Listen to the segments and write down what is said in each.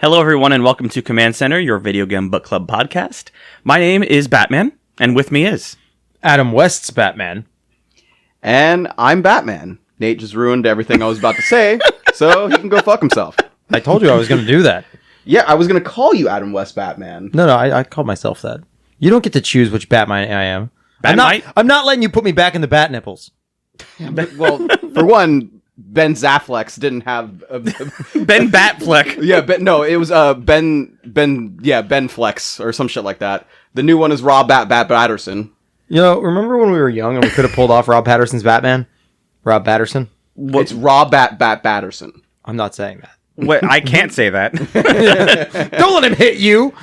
Hello, everyone, and welcome to Command Center, your video game book club podcast. My name is Batman, and with me is... Adam West's Batman. And I'm Batman. Nate just ruined everything I was about to say, so he can go fuck himself. I told you I was going to do that. Yeah, I was going to call you Adam West Batman. No, I called myself that. You don't get to choose which Batman I am. I'm not letting you put me back in the bat nipples. Well, for one... Ben Zafflex didn't have Ben Batfleck. Yeah, it was Ben Flex or some shit like that. The new one is Rob Batterson. You know, remember when we were young and we could have pulled off Rob Patterson's Batman? Rob Batterson? It's Rob Batterson. I'm not saying that. Wait, I can't say that. Don't let him hit you.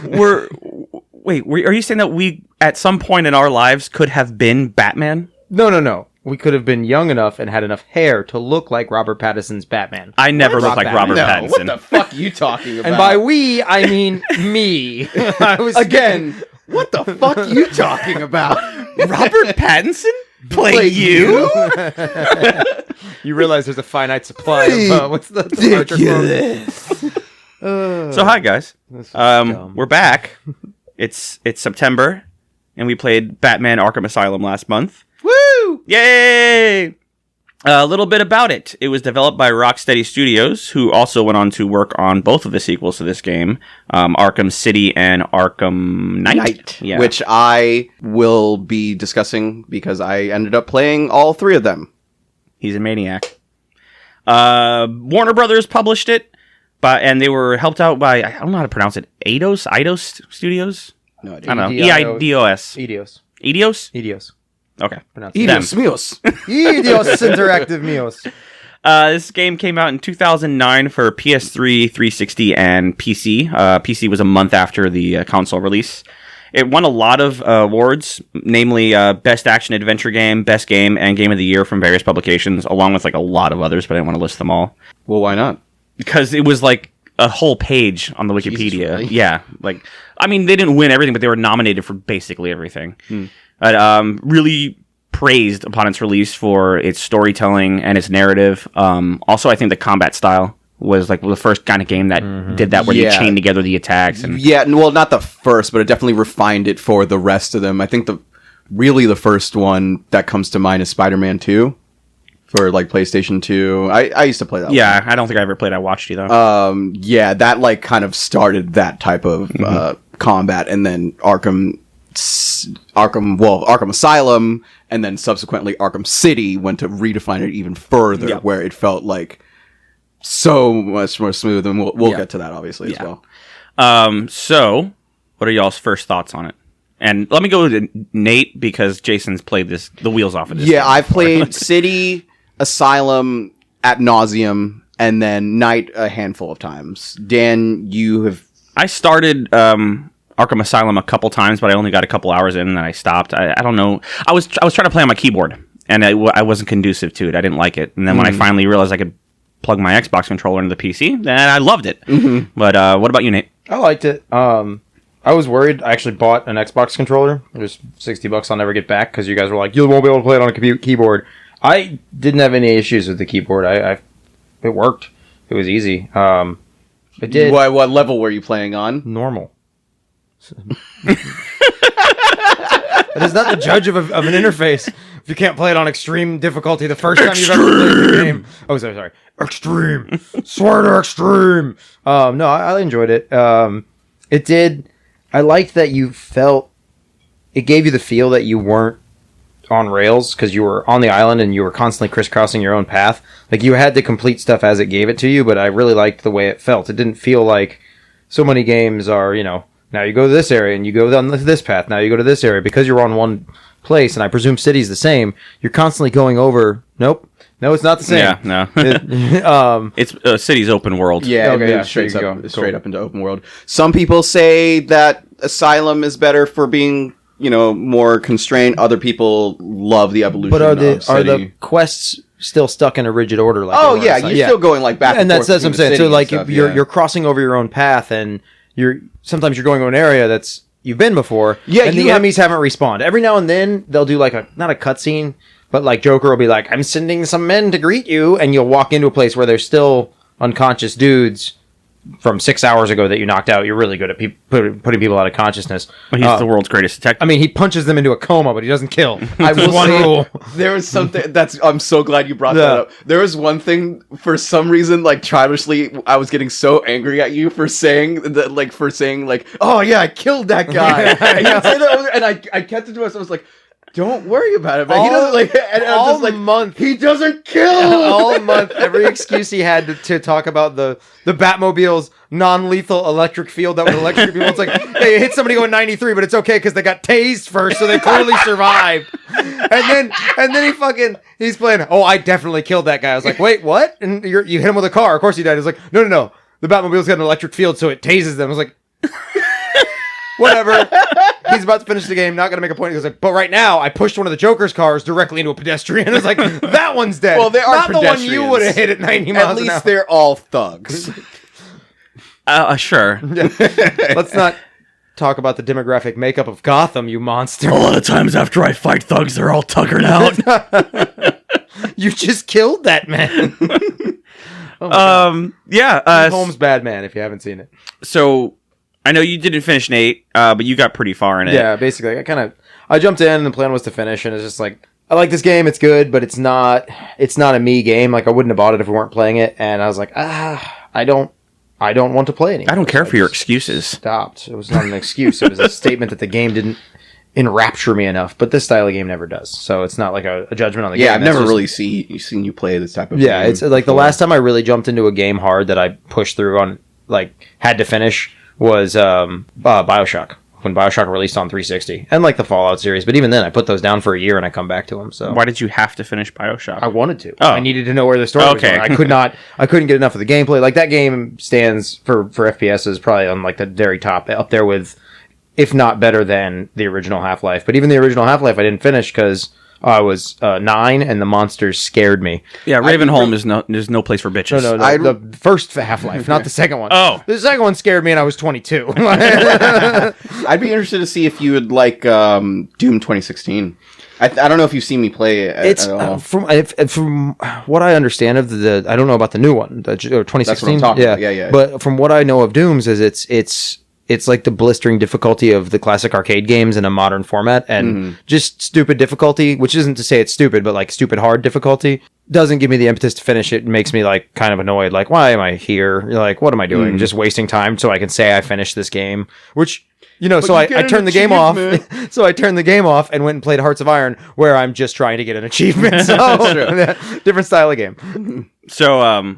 Are you saying that we, at some point in our lives, could have been Batman? No. We could have been young enough and had enough hair to look like Robert Pattinson's Batman. I never looked like Robert Pattinson. What the fuck are you talking about? And by we, I mean me. Again, what the fuck are you talking about? Robert Pattinson? Play you? You realize there's a finite supply of, what's the ridiculous. So hi guys. We're back. It's September, and we played Batman Arkham Asylum last month. Woo! Yay! A little bit about it. It was developed by Rocksteady Studios, who also went on to work on both of the sequels to this game, Arkham City and Arkham Knight. Yeah. Which I will be discussing because I ended up playing all three of them. He's a maniac. Warner Brothers published it, and they were helped out by, I don't know how to pronounce it, Eidos Studios? No idea. I don't know. E-I-D-O-S. Eidos. Eidos? Okay. Eidos Mios. Eidos Interactive Mios. This game came out in 2009 for PS3, 360, and PC. PC was a month after the console release. It won a lot of awards, namely Best Action Adventure Game, Best Game, and Game of the Year from various publications, along with like a lot of others, but I didn't want to list them all. Well, why not? Because it was like a whole page on the Wikipedia. Jesus, really? Yeah. They didn't win everything, but they were nominated for basically everything. Really praised upon its release for its storytelling and its narrative. Also, I think the combat style was like the first kind of game that did that, where you chain together the attacks. And well, not the first, but it definitely refined it for the rest of them. I think the first one that comes to mind is Spider-Man 2 for like PlayStation 2. I used to play that. Yeah, one. I don't think I ever played. I watched you though. That like kind of started that type of combat, and then Arkham Asylum, and then subsequently Arkham City went to redefine it even further, where it felt like so much more smooth, and we'll get to that obviously as well. So what are y'all's first thoughts on it? And let me go to Nate, because Jason's played the wheels off of this. Yeah, I've played City, Asylum ad nauseum, and then Night a handful of times. Dan, you have... I started Arkham Asylum a couple times, but I only got a couple hours in, and then I stopped. I don't know. I was trying to play on my keyboard, and I wasn't conducive to it. I didn't like it. And then when I finally realized I could plug my Xbox controller into the PC, then I loved it. But what about you, Nate? I liked it. I was worried. I actually bought an Xbox controller. It was $60 I'll never get back, because you guys were like, you won't be able to play it on a keyboard. I didn't have any issues with the keyboard. It worked. It was easy. It did. What level were you playing on? Normal. It is not the judge of an interface if you can't play it on extreme difficulty the first time you've ever played the game. Oh, sorry. Extreme. Swear to extreme. No, I enjoyed it. It did. I liked that you felt... It gave you the feel that you weren't on rails, because you were on the island and you were constantly crisscrossing your own path. Like, you had to complete stuff as it gave it to you, but I really liked the way it felt. It didn't feel like so many games are, now you go to this area and you go down this path. Now you go to this area, because you're on one place, and I presume City's the same. You're constantly going over. Nope. No, it's not the same. Yeah, no. It's City's open world. Yeah, okay, yeah, straight up into open world. Some people say that Asylum is better for being, more constrained. Other people love the evolution. But of City. Are the quests still stuck in a rigid order? Like you're still going like back and that's what I'm saying. So like you're crossing over your own path, and sometimes you're going to an area that's you've been before. Yeah, and the enemies haven't respawned. Every now and then they'll do like not a cutscene, but like Joker will be like, "I'm sending some men to greet you," and you'll walk into a place where there's still unconscious dudes from 6 hours ago that you knocked out, you're really good at putting people out of consciousness. Well, he's the world's greatest detective. I mean, he punches them into a coma, but he doesn't kill. I will one say, rule. there was something I'm so glad you brought that up. There was one thing, for some reason, like childishly, I was getting so angry at you for saying that, oh yeah, I killed that guy. And you'd say that, and I kept it to myself. I was like, don't worry about it, man. He doesn't and I was just like, month. He doesn't kill. All month, every excuse he had to talk about the Batmobile's non-lethal electric field that would electrocute people. It's like, hey, it hit somebody going 93, but it's okay because they got tased first, so they clearly survived. And then he's playing, oh, I definitely killed that guy. I was like, wait, what? And you hit him with a car. Of course he died. He's like, no. The Batmobile's got an electric field, so it tases them. I was like, whatever. He's about to finish the game, not going to make a point. He goes like, but right now, I pushed one of the Joker's cars directly into a pedestrian. It's like, that one's dead. Well, they are not pedestrians. the one you would have hit at 90 miles At an hour. least they're all thugs. Sure. Let's not talk about the demographic makeup of Gotham, you monster. A lot of times after I fight thugs, they're all tuckered out. You just killed that man. Holmes. Bad Man, if you haven't seen it. So I know you didn't finish Nate, but you got pretty far in it. Yeah, basically, I jumped in and the plan was to finish, and it's just like, I like this game, it's good, but it's not a me game. Like, I wouldn't have bought it if we weren't playing it, and I was like, I don't want to play anymore. I don't care for your excuses. Stopped. It was not an excuse. It was a statement that the game didn't enrapture me enough, but this style of game never does. So it's not like a judgment on the game. Yeah, I've never really seen you play this type of game. Yeah, it's like the last time I really jumped into a game hard that I pushed through on, like, had to finish was BioShock. When BioShock released on 360, and like the Fallout series, but even then, I put those down for a year and I come back to them. So why did you have to finish BioShock? I wanted to. Oh. I needed to know where the story was going. I couldn't get enough of the gameplay. Like, that game stands for FPS is probably on like the very top, up there with, if not better than the original Half-Life. But even the original Half-Life, I didn't finish because I was 9 and the monsters scared me. Yeah, Ravenholm is no place for bitches. No, the first Half-Life, not the second one. Oh. The second one scared me and I was 22. I'd be interested to see if you would like Doom 2016. I don't know if you've seen me play it at all. From what I understand of I don't know about the new one, the 2016. That's what I'm talking about. Yeah. But from what I know of Dooms is it's like the blistering difficulty of the classic arcade games in a modern format, and just stupid difficulty, which isn't to say it's stupid, but like stupid hard difficulty doesn't give me the impetus to finish it. It makes me like kind of annoyed. Like, why am I here? Like, what am I doing? Just wasting time so I can say I finished this game, which, so I turned the game off. So I turned the game off and went and played Hearts of Iron, where I'm just trying to get an achievement. So different style of game. So,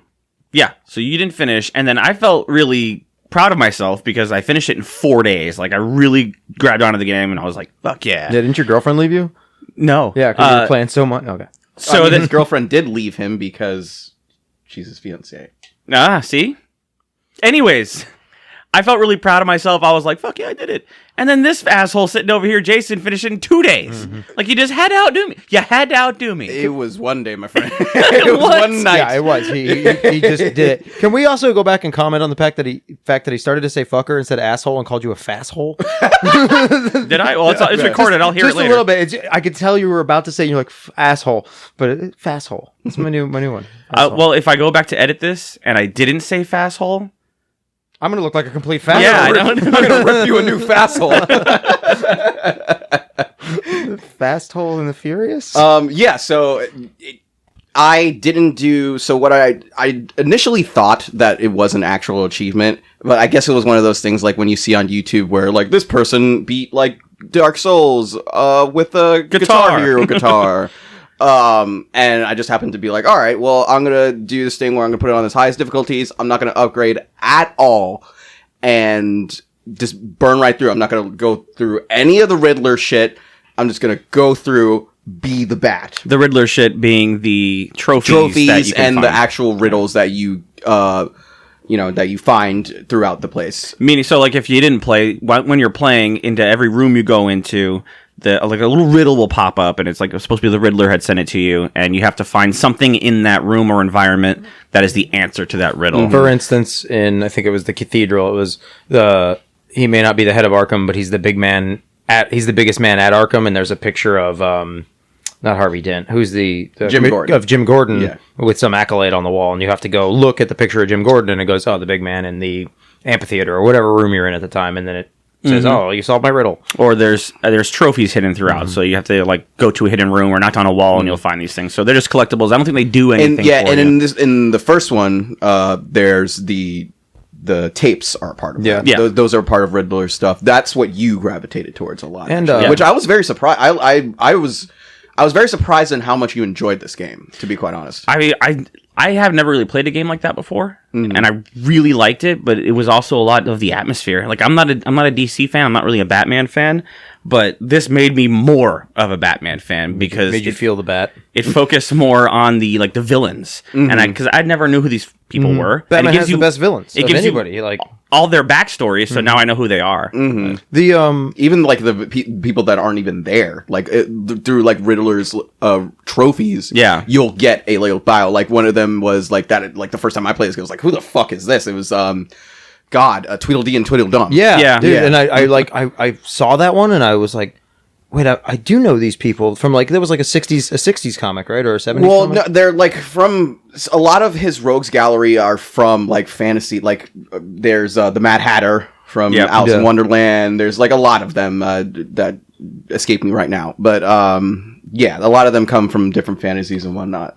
so you didn't finish, and then I felt really proud of myself because I finished it in 4 days. Like, I really grabbed onto the game and I was like, fuck yeah. Didn't your girlfriend leave you? No. Yeah, because you were playing so much. Okay. So his girlfriend did leave him because she's his fiance. See? Anyways, I felt really proud of myself. I was like, fuck yeah, I did it. And then this asshole sitting over here, Jason, finished it in 2 days. Like, you just had to outdo me. You had to outdo me. It was one day, my friend. It was one night. Yeah, it was. He just did it. Can we also go back and comment on the fact that he started to say fucker and said asshole and called you a fasshole? Did I? Well, it's recorded. I'll hear it later. Just a little bit. I could tell you were about to say, you're like, asshole. But fasthole. It's my new one. Well, if I go back to edit this and I didn't say fasthole, I'm going to look like a complete fasthole. Yeah, I know. I'm going to rip you a new fasthole. Fast Hole and the Furious? So I didn't do... So what I initially thought that it was an actual achievement, but I guess it was one of those things like when you see on YouTube where, like, this person beat, like, Dark Souls with a Guitar Hero guitar. And I just happened to be like, all right, well, I'm going to do this thing where I'm going to put it on its highest difficulties. I'm not going to upgrade at all and just burn right through. I'm not going to go through any of the Riddler shit. I'm just going to go through, be the Bat. The Riddler shit being the trophies that you can and find. the actual riddles that you, that you find throughout the place. Meaning, so like if you didn't play, when you're playing, into every room you go into, like a little riddle will pop up, and it's like it's supposed to be the Riddler had sent it to you, and you have to find something in that room or environment that is the answer to that riddle. For instance, in I think it was the Cathedral, it was he may not be the head of Arkham, but he's the biggest man at Arkham, and there's a picture of not Harvey Dent. Who's the Jim Gordon. Of Jim Gordon, Yeah. with some accolade on the wall, and you have to go look at the picture of Jim Gordon, and it goes, "Oh, the big man in the amphitheater or whatever room you're in at the time," and then it says, "Oh, you solved my riddle." Or there's trophies hidden throughout, so you have to like go to a hidden room or knock on a wall and you'll find these things. So they're just collectibles. I don't think they do anything. In the first one, there's the tapes are part of that. Yeah. Those are part of Riddler's stuff. That's what you gravitated towards a lot, And, actually, which I was very surprised. I was very surprised in how much you enjoyed this game, to be quite honest. I have never really played a game like that before, and I really liked it. But it was also a lot of the atmosphere. Like I'm not a DC fan. I'm not really a Batman fan, but this made me more of a Batman fan because Made you feel the bat. it focused more on the villains, and because I never knew who these people were. Batman and it gives has you the best villains. It Of gives anybody. you Like all their backstories, so now I know who they are. the Even like the people that aren't even there, like through like Riddler's trophies, Yeah. you'll get a little bio. Like one of them was like that. Like the first time I played this, I was like, "Who the fuck is this?" It was Tweedledee and Tweedledum. yeah, dude, Yeah. and I saw that one, and I was like, wait, I do know these people from like there was like a '60s comic, right, or a '70s. Well, comic? no, they're like from a lot of his rogues gallery are from like fantasy. Like there's the Mad Hatter from Yep. Alice in Yeah. Wonderland. There's like a lot of them that escape me right now. But yeah, a lot of them come from different fantasies and whatnot.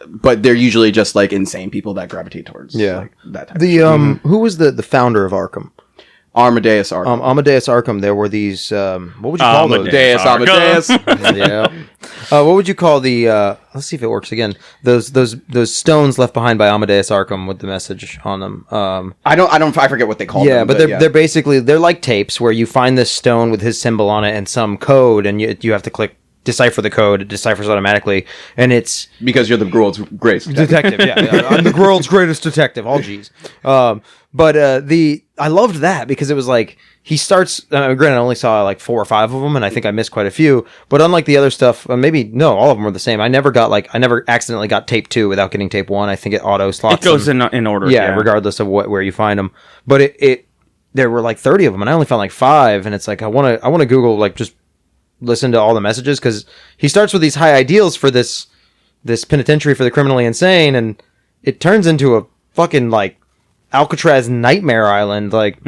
But they're usually just like insane people that gravitate towards like, that type of The who was the founder of Arkham? Amadeus Arkham. Amadeus Arkham. There were these what would you call those? Amadeus. Yeah. What would you call the? Let's see if it works again. Those stones left behind by Amadeus Arkham with the message on them. I forget what they call them. But they're basically they're like tapes where you find this stone with his symbol on it and some code, and you have to decipher the code. It deciphers automatically, and it's because you're the world's greatest detective. Yeah, I'm the world's greatest detective. All G's. But I loved that because it was like he starts. Granted, I only saw like 4 or 5 of them, and I think I missed quite a few. But unlike the other stuff, all of them were the same. I never accidentally got tape 2 without getting tape 1. I think it auto slots. It goes in order. Yeah, regardless of where you find them. But there were like 30 of them, and I only found like 5. And it's like I want to Google like just listen to all the messages because he starts with these high ideals for this penitentiary for the criminally insane, and it turns into a fucking like Alcatraz nightmare island. Like,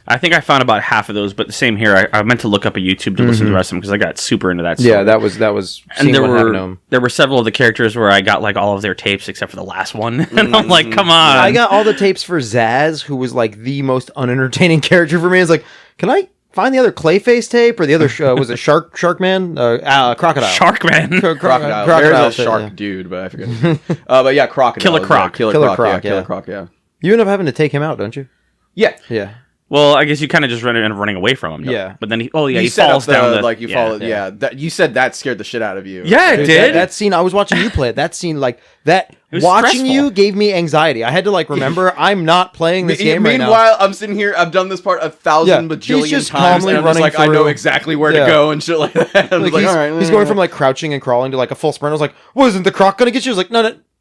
I think I found about half of those, but the same here. I meant to look up a YouTube to listen to the rest of them because I got super into that. Yeah, that was. And there were several of the characters where I got like all of their tapes except for the last one, and I'm like, come on. I got all the tapes for Zaz, who was like the most unentertaining character for me. It's like, can I find the other Clayface tape or the other was it Sharkman? Crocodile. Sharkman. Crocodile. There's a shark dude, but I forget. But yeah, Crocodile. Killer Croc. Killer Croc. Killer Croc. Yeah. You end up having to take him out, don't you? Yeah. Yeah. Well, I guess you kind of just end up running away from him. Yeah. But then he You falls down the... like you fall. Yeah. That you said that scared the shit out of you. Yeah, it did. That scene, I was watching you play it. That scene, like that, was watching stressful. you gave me anxiety. I had to like remember I'm not playing this game right now. Meanwhile, I'm sitting here. I've done this part 1,000 He's bajillion just times, calmly and I'm just running like, I know through. exactly where Yeah. to go and shit like that. I'm Like, like, he's, all right, he's going from like crouching and crawling to like a full sprint. I was like, "Well, isn't the croc gonna get you?" I was like,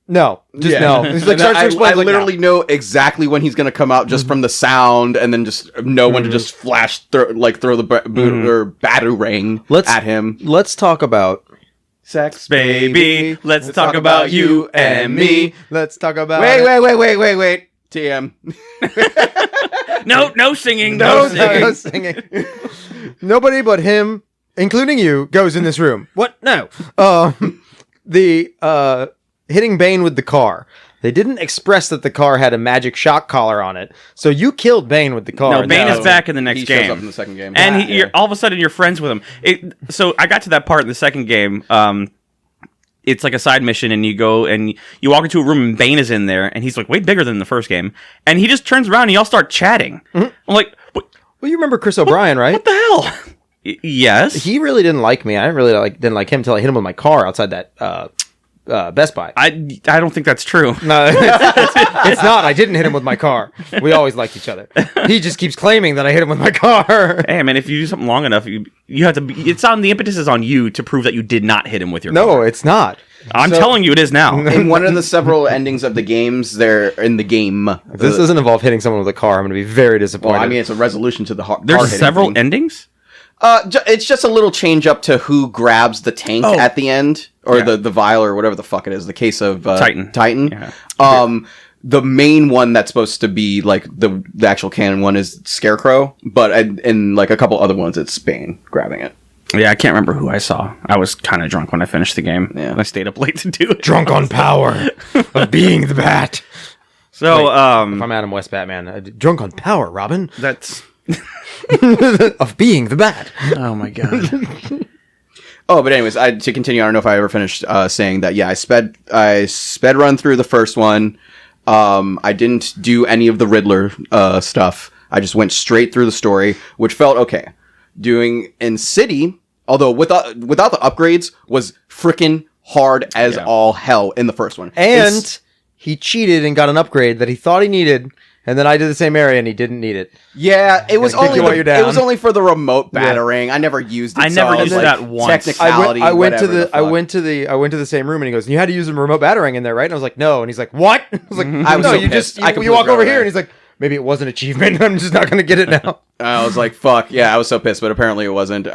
no, just no. He's like, And starts to explain. I like, literally know exactly when he's gonna come out just from the sound, and then just know when to just throw the boot or batarang at him. Let's talk about Sex, Baby, let's talk about you and me. Let's talk about Wait. TM. No singing. No No singing. singing. Nobody but him, including you, goes in this room. What? No. The hitting Bane with the car. They didn't express that the car had a magic shock collar on it. So you killed Bane with the car. No, Bane is back in the next He game. shows up in the second game. And you're, all of a sudden, you're friends with him. So I got to that part in the second game. It's like a side mission, and you go and you walk into a room, and Bane is in there, and he's like way bigger than the first game. And he just turns around, and y'all start chatting. I'm like, what Well, you remember Chris O'Brien, right? the hell? Yes. He really didn't like me. I didn't like him until I hit him with my car outside that Best Buy. I don't think that's true. No, it's not. I didn't hit him with my car. We always liked each other. He just keeps claiming that I hit him with my car. Hey, man, if you do something long enough, you have to. It's on the impetus is on you to prove that you did not hit him with your car. No, it's not. I'm telling you, it is now. in one of the several endings of the games, they're in the game. If this doesn't involve hitting someone with a car, I'm going to be very disappointed. Well, I mean, it's a resolution to the hard There's hitting several thing. endings. It's just a little change up to who grabs the tank at the end, or the vial, or whatever the fuck it is. The case of Titan. Yeah. The main one that's supposed to be like the actual canon one is Scarecrow, but in like a couple other ones, it's Bane grabbing it. Yeah, I can't remember who I saw. I was kind of drunk when I finished the game. Yeah, I stayed up late to do it. Drunk on power of being the Bat. So, if I'm Adam West Batman, drunk on power, Robin. That's of being the Bat. Oh my god. Oh, but anyways, to continue, I don't know if I ever finished saying that. Yeah, I sped run through the first one. I didn't do any of the Riddler stuff. I just went straight through the story, which felt okay. Doing in City, although without the upgrades, was freaking hard as all hell in the first one. And he cheated and got an upgrade that he thought he needed, and then I did the same area and he didn't need it. Yeah, it was only for the remote battering. I never used it. I never used that once. Technicality. I went to the same room and he goes, "You had to use a remote battering in there, right?" And I was like, "No." And he's like, "What?" I was like, "No, you walk over here." And he's like, "Maybe it was an achievement. I'm just not going to get it now." I was like, "Fuck yeah!" I was so pissed, but apparently it wasn't.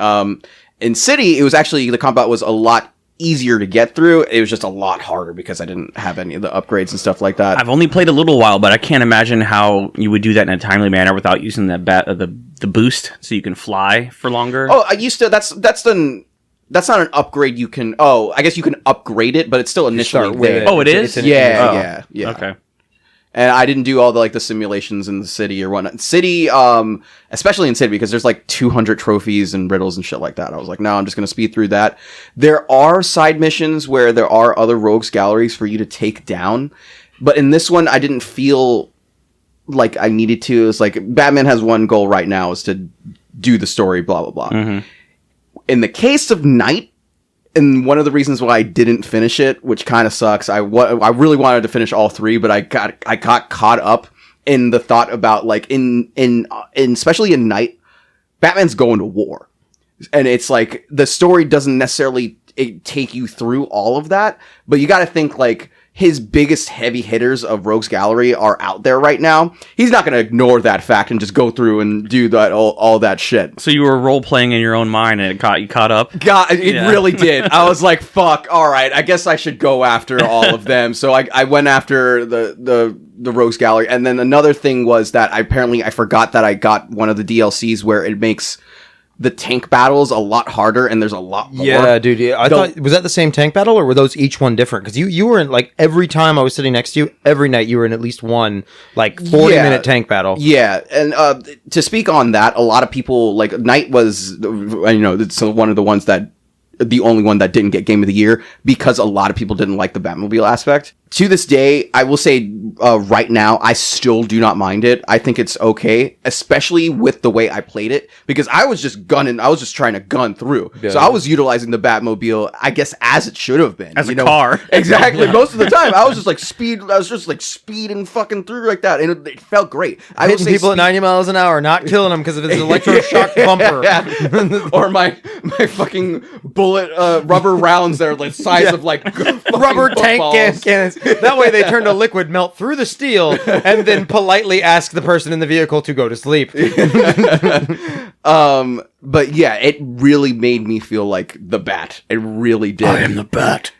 In City, it was actually the combat was a lot easier to get through. It was just a lot harder because I didn't have any of the upgrades and stuff like that. I've only played a little while, but I can't imagine how you would do that in a timely manner without using the boost, so you can fly for longer. Oh, I used to. That's not an upgrade. You can. Oh, I guess you can upgrade it, but it's still initially there. Oh, it is. Yeah. Okay. And I didn't do all the simulations in the City or whatnot. City, especially in City, because there's like 200 trophies and riddles and shit like that. I was like, no, I'm just going to speed through that. There are side missions where there are other rogues galleries for you to take down. But in this one, I didn't feel like I needed to. It's like Batman has one goal right now is to do the story, blah, blah, blah. Mm-hmm. In the case of Night, and one of the reasons why I didn't finish it, which kind of sucks, I really wanted to finish all three, but I got caught up in the thought about like in especially in Night, Batman's going to war, and it's like the story doesn't necessarily take you through all of that, but you got to think like his biggest heavy hitters of Rogues Gallery are out there right now. He's not going to ignore that fact and just go through and do that all that shit. So you were role playing in your own mind and it got you caught up? God, it really did. I was like, fuck, all right, I guess I should go after all of them. So I went after the Rogues Gallery. And then another thing was that I forgot that I got one of the DLCs where it makes the tank battles a lot harder, and there's a lot more. Yeah, dude. I thought, was that the same tank battle, or were those each one different? Because you were in, like, every time I was sitting next to you, every night you were in at least one, like, 40-minute tank battle. Yeah, and to speak on that, a lot of people, like, Knight was, it's one of the ones that, the only one that didn't get Game of the Year, because a lot of people didn't like the Batmobile aspect. To this day, I will say right now, I still do not mind it. I think it's okay, especially with the way I played it, because I was just trying to gun through. Yeah. So I was utilizing the Batmobile, I guess, as it should have been. As a car. Exactly. Yeah. Most of the time, I was just speeding fucking through like that, and it felt great. I hitting people at 90 miles an hour, not killing them because of his electroshock bumper. Or my fucking bullet rubber rounds that are the size of like rubber tank cannons. That way they turn to liquid, melt through the steel, and then politely ask the person in the vehicle to go to sleep. But yeah, it really made me feel like the Bat. It really did. I am the Bat.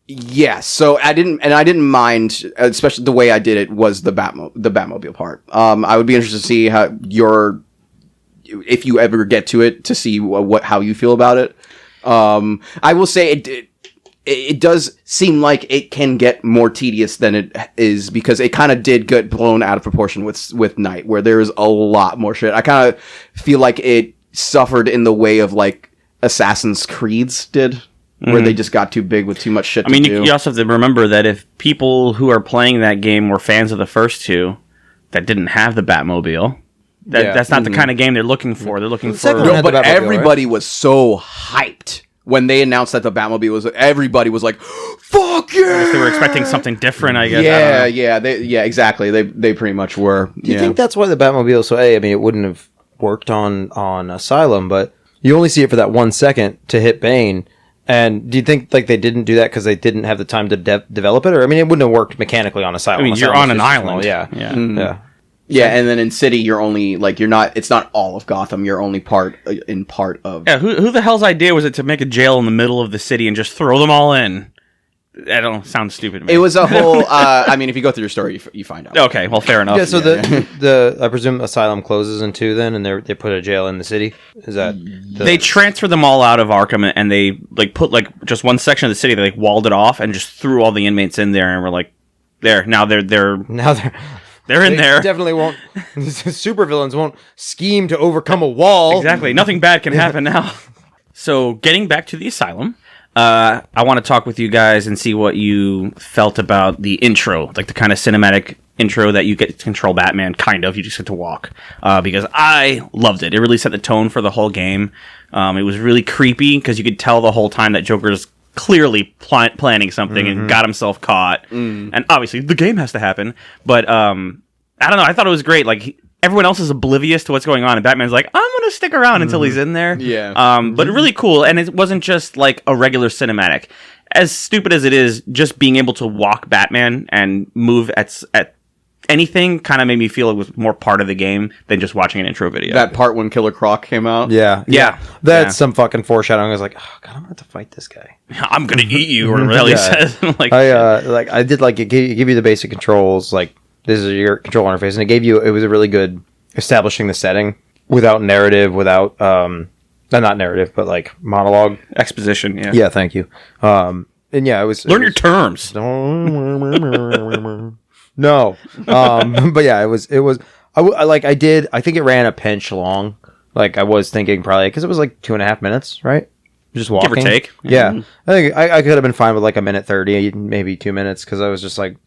Yeah, so I didn't mind, especially the way I did it was the Batmobile part. I would be interested to see how if you ever get to it, to see how you feel about it. I will say it does seem like it can get more tedious than it is, because it kind of did get blown out of proportion with Night, where there is a lot more shit. I kind of feel like it suffered in the way of like Assassin's Creeds did, where they just got too big with too much shit to do. You also have to remember that if people who are playing that game were fans of the first two that didn't have the Batmobile, that's not the kind of game they're looking for. They're looking for... No, but everybody was so hyped when they announced that the Batmobile was... Everybody was like, fuck yeah! I guess they were expecting something different, I guess. Yeah, exactly. They pretty much were. Do you think that's why the Batmobile... So, I mean, it wouldn't have worked on Asylum, but you only see it for that 1 second to hit Bane. And do you think like they didn't do that because they didn't have the time to develop it? Or, I mean, it wouldn't have worked mechanically on Asylum. I mean, you're on an island. Yeah. Yeah, and then in City, you're only like it's not all of Gotham. You're only part of. Yeah, who the hell's idea was it to make a jail in the middle of the city and just throw them all in? That don't sound stupid to me. It was a whole. I mean, if you go through your story, you find out. Okay, well, fair enough. Yeah, so the I presume Asylum closes in 2 then, and they put a jail in the city. Is that they transferred them all out of Arkham, and they like put like just one section of the city. They like walled it off and just threw all the inmates in there, and were like, there now they're in there. Definitely won't. Supervillains won't scheme to overcome a wall. Exactly. Nothing bad can happen now. So, getting back to the Asylum, I want to talk with you guys and see what you felt about the intro, like the kind of cinematic intro that you get to control Batman, kind of. You just get to walk. Because I loved it. It really set the tone for the whole game. It was really creepy because you could tell the whole time that Joker's clearly planning something and got himself caught. And obviously, the game has to happen. But, I don't know. I thought it was great. Like, everyone else is oblivious to what's going on, and Batman's like, I'm going to stick around until he's in there. Yeah. But really cool, and it wasn't just like a regular cinematic. As stupid as it is, just being able to walk Batman and move at anything kind of made me feel it was more part of the game than just watching an intro video. That part when Killer Croc came out. Yeah. Yeah. That's some fucking foreshadowing. I was like, oh god, I'm going to fight this guy. I'm going to eat you, or whatever he says. Like, I did like it give you the basic controls, like this is your control interface, and it was a really good establishing the setting without narrative, without not narrative, but like monologue exposition. Yeah. Yeah, thank you. And yeah, it was learn your terms. No, but yeah, it was. I think it ran a pinch long. Like I was thinking probably because it was like 2.5 minutes, right? Just walking, give or take. Yeah, I think I could have been fine with like 1:30, maybe 2 minutes, because I was just like,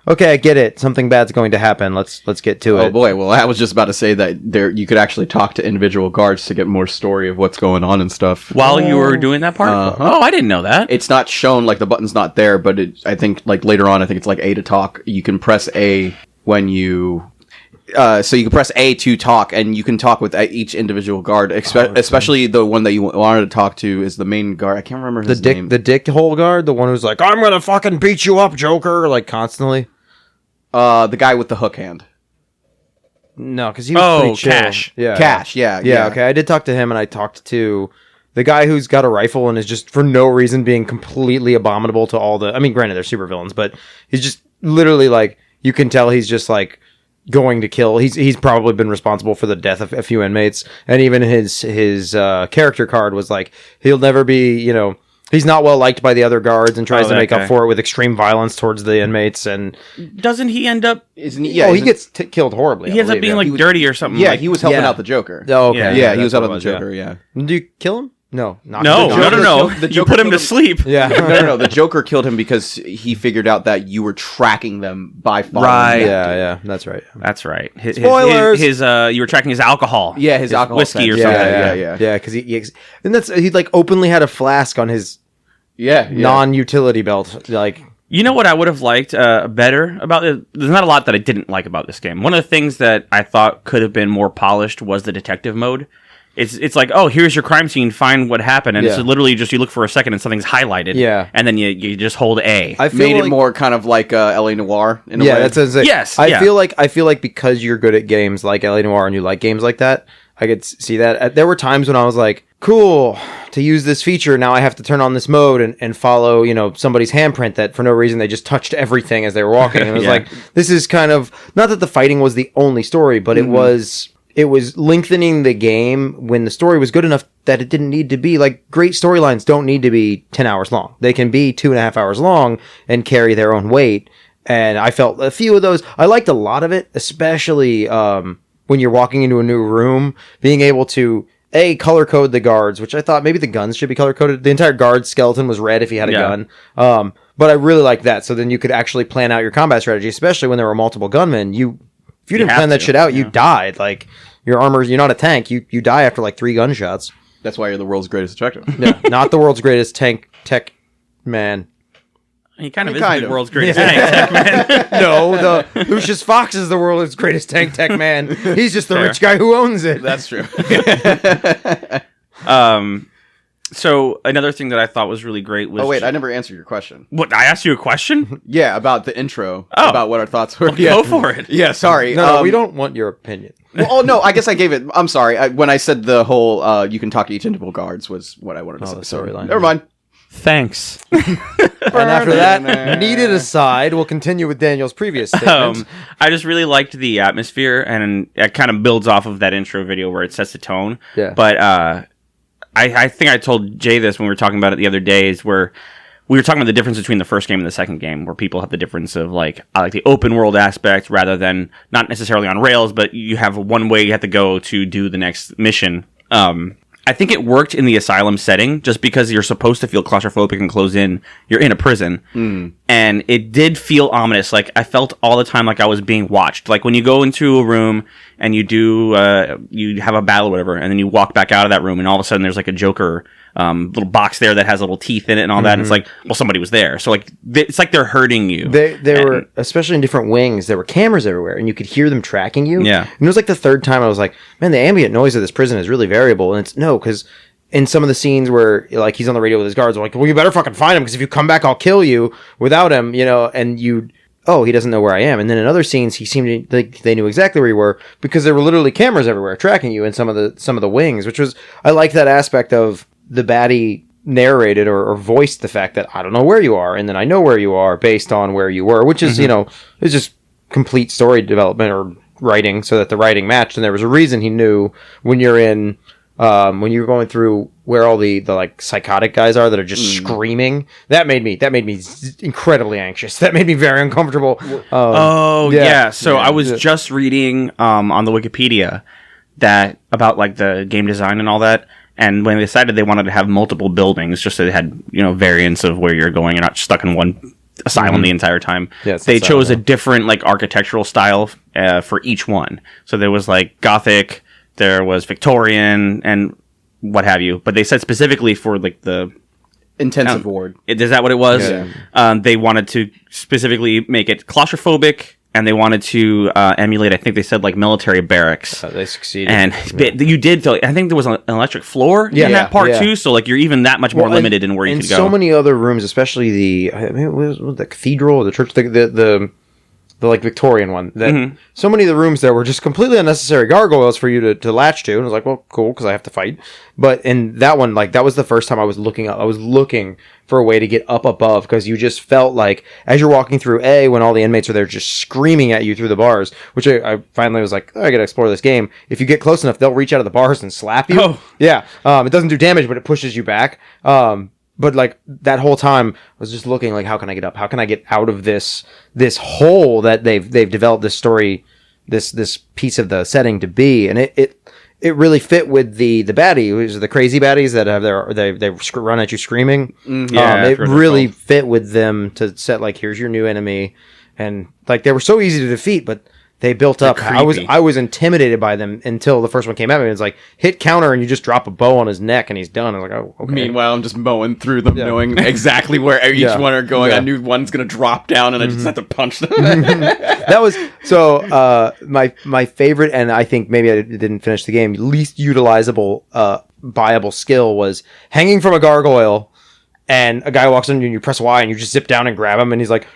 okay, I get it. Something bad's going to happen. Let's get to it. Oh boy, well I was just about to say that you could actually talk to individual guards to get more story of what's going on and stuff. While you were doing that part? Uh-huh. Oh, I didn't know that. It's not shown, like the button's not there, but I think like later on, I think it's like A to talk. You can press A when you... so you can press A to talk, and you can talk with each individual guard, especially the one that you wanted to talk to is the main guard. I can't remember his name. The dick hole guard, the one who's like, I'm gonna fucking beat you up, Joker, like constantly. The guy with the hook hand. No, because he was pretty chill. Cash. Yeah, Cash. Yeah. Okay, I did talk to him, and I talked to the guy who's got a rifle and is just for no reason being completely abominable to all the. I mean, granted, they're supervillains, but he's just literally like, you can tell he's just like going to kill. He's probably been responsible for the death of a few inmates, and even his character card was like, he'll never be, he's not well liked by the other guards and tries to make up for it with extreme violence towards the inmates. And doesn't he end up? He gets killed horribly. He ends up being like dirty or something. Yeah, he was helping out the Joker. Oh, okay. Yeah, he was helping the Joker. Yeah. Do you kill him? No. No. You put him to sleep. Yeah. No. The Joker killed him because he figured out that you were tracking them by following. Right. Yeah. That's right. That's right. Spoilers. You were tracking his alcohol. Yeah, his alcohol whiskey or sense. something. Yeah. Because he like openly had a flask on his non-utility belt. Like, you know what I would have liked better about it? There's not a lot that I didn't like about this game. One of the things that I thought could have been more polished was the detective mode. It's like, oh, here's your crime scene, find what happened, and it's literally just you look for a second and something's highlighted, and then you just hold A. I made it more kind of like LA Noire in a way. That's what I'm saying. Yes, I feel like because you're good at games like LA Noire and you like games like that, I could see that. There were times when I was like, cool, to use this feature, now I have to turn on this mode and follow, somebody's handprint that for no reason they just touched everything as they were walking. And it was like, this is kind of, not that the fighting was the only story, but it was lengthening the game when the story was good enough that it didn't need to be like, great storylines don't need to be 10 hours long. They can be 2.5 hours long and carry their own weight. And I felt a few of those. I liked a lot of it, especially when you're walking into a new room, being able to color code the guards, which I thought maybe the guns should be color coded. The entire guard skeleton was red if he had a gun. But I really liked that. So then you could actually plan out your combat strategy, especially when there were multiple gunmen. If you didn't plan that shit out, you died. Like, your armor, you're not a tank. You die after like 3 gunshots. That's why you're the world's greatest detective. No, not the world's greatest tech man. He kind of is the world's greatest tank tech man. No, Lucius Fox is the world's greatest tank tech man. He's just the rich guy who owns it. That's true. So another thing that I thought was really great was... Oh, wait, I never answered your question. What, I asked you a question? Yeah, about the intro. Oh. About what our thoughts were. Go for it. Yeah, sorry. No, we don't want your opinion. Well, no, I guess I gave it... I'm sorry. When I said the whole you can talk to each individual guards was what I wanted to say. The storyline. Never mind. Thanks. And after that, needed aside, we'll continue with Daniel's previous statement. I just really liked the atmosphere, and it kind of builds off of that intro video where it sets the tone. Yeah. But I think I told Jay this when we were talking about it the other day, is where we were talking about the difference between the first game and the second game, where people have the difference of like, I like the open world aspect rather than not necessarily on rails, but you have one way you have to go to do the next mission. I think it worked in the asylum setting just because you're supposed to feel claustrophobic and closed in. You're in a prison. And it did feel ominous. Like, I felt all the time like I was being watched. Like, when you go into a room and you do, you have a battle or whatever, and then you walk back out of that room and all of a sudden there's like a Joker little box there that has little teeth in it and all that. And it's like, well, somebody was there. So, like, it's like they're hurting you. They were, especially in different wings, there were cameras everywhere, and you could hear them tracking you. Yeah. And it was like the third time I was like, man, the ambient noise of this prison is really variable. And it's, no, because in some of the scenes where, like, he's on the radio with his guards, I'm like, well, you better fucking find him, because if you come back, I'll kill you without him, you know, and he doesn't know where I am. And then in other scenes, he seemed to like they knew exactly where you were, because there were literally cameras everywhere tracking you in some of the wings, which was, I like that aspect of the baddie narrated or voiced the fact that I don't know where you are, and then I know where you are based on where you were, which is, you know, it's just complete story development or writing, so that the writing matched. And there was a reason he knew when you're in, when you're going through where all the like psychotic guys are that are just screaming. That made me incredibly anxious. That made me very uncomfortable. Yeah. So I was just reading on the Wikipedia that about like the game design and all that. And when they decided they wanted to have multiple buildings, just so they had, you know, variants of where you're going, you're not stuck in one asylum the entire time. Yeah, they chose a different like architectural style for each one. So there was like Gothic, there was Victorian, and what have you. But they said specifically for like the intensive ward. Is that what it was? Yeah. They wanted to specifically make it claustrophobic. And they wanted to emulate, I think they said, like, military barracks. They succeeded. And you did feel, I think there was an electric floor in that part, too. So, like, you're even that much more limited in where you could go. And so many other rooms, especially it was the cathedral or the church, the like Victorian one. That so many of the rooms there were just completely unnecessary gargoyles for you to latch to. And I was like, well, cool, because I have to fight. But in that one, like, that was the first time I was looking up. I was looking for a way to get up above, because you just felt like, as you're walking through when all the inmates are there just screaming at you through the bars, which I finally was like, I gotta explore this game. If you get close enough, they'll reach out of the bars and slap you. Oh. Yeah. It doesn't do damage, but it pushes you back. But like that whole time I was just looking like, how can I get up? How can I get out of this hole that they've developed this story, this piece of the setting to be? And it really fit with the baddie, which are the crazy baddies that have they run at you screaming. It really fit with them to set like, here's your new enemy, and like they were so easy to defeat, but they built up. I was intimidated by them until the first one came at me. It was like, hit counter and you just drop a bow on his neck and he's done. I was like, oh, okay. Meanwhile, I'm just mowing through them, knowing exactly where each one are going. I knew one's going to drop down and I just had to punch them. That was so my favorite, and I think maybe I didn't finish the game, least utilizable viable skill was hanging from a gargoyle, and a guy walks in and you press Y and you just zip down and grab him and he's like,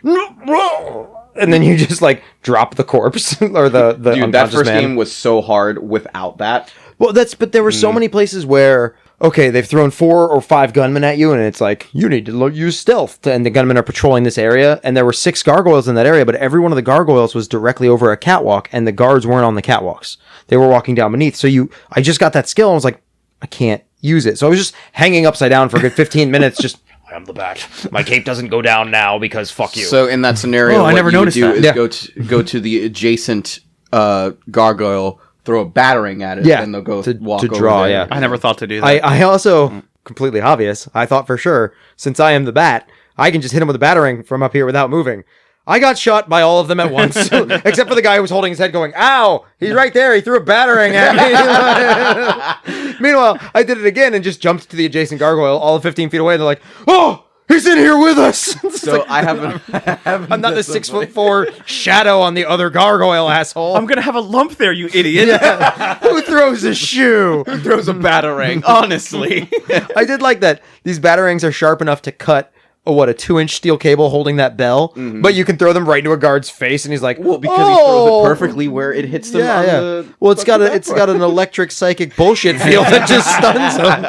and then you just like drop the corpse or the Dude, that unconscious first man. game was so hard without that. Well, but there were so many places where, okay, they've thrown 4 or 5 gunmen at you, and it's like, you need to use stealth, and the gunmen are patrolling this area, and there were 6 gargoyles in that area, but every one of the gargoyles was directly over a catwalk, and the guards weren't on the catwalks. They were walking down beneath. So I just got that skill, and I was like, I can't use it. So I was just hanging upside down for a good 15 minutes, just, I'm the bat. My cape doesn't go down now because fuck you. So in that scenario, I what never you would noticed do that. is go to the adjacent gargoyle, throw a battering at it, and they'll go walk to over draw. there. Yeah, I never thought to do that. I also, completely obvious, I thought for sure, since I am the bat, I can just hit him with a battering from up here without moving. I got shot by all of them at once, except for the guy who was holding his head going, ow, he's right there, he threw a battering at me. Meanwhile, I did it again and just jumped to the adjacent gargoyle, all 15 feet away, and they're like, oh, he's in here with us. So I haven't. I'm not the 6'4" shadow on the other gargoyle asshole. I'm gonna have a lump there, you idiot. Yeah. Who throws a shoe? Who throws a batarang? Honestly, I did like that. These batarangs are sharp enough to cut a 2-inch steel cable holding that bell, but you can throw them right into a guard's face, and he's like, well, because he throws it perfectly where it hits them. Well, it's got an electric psychic bullshit field that just stuns them.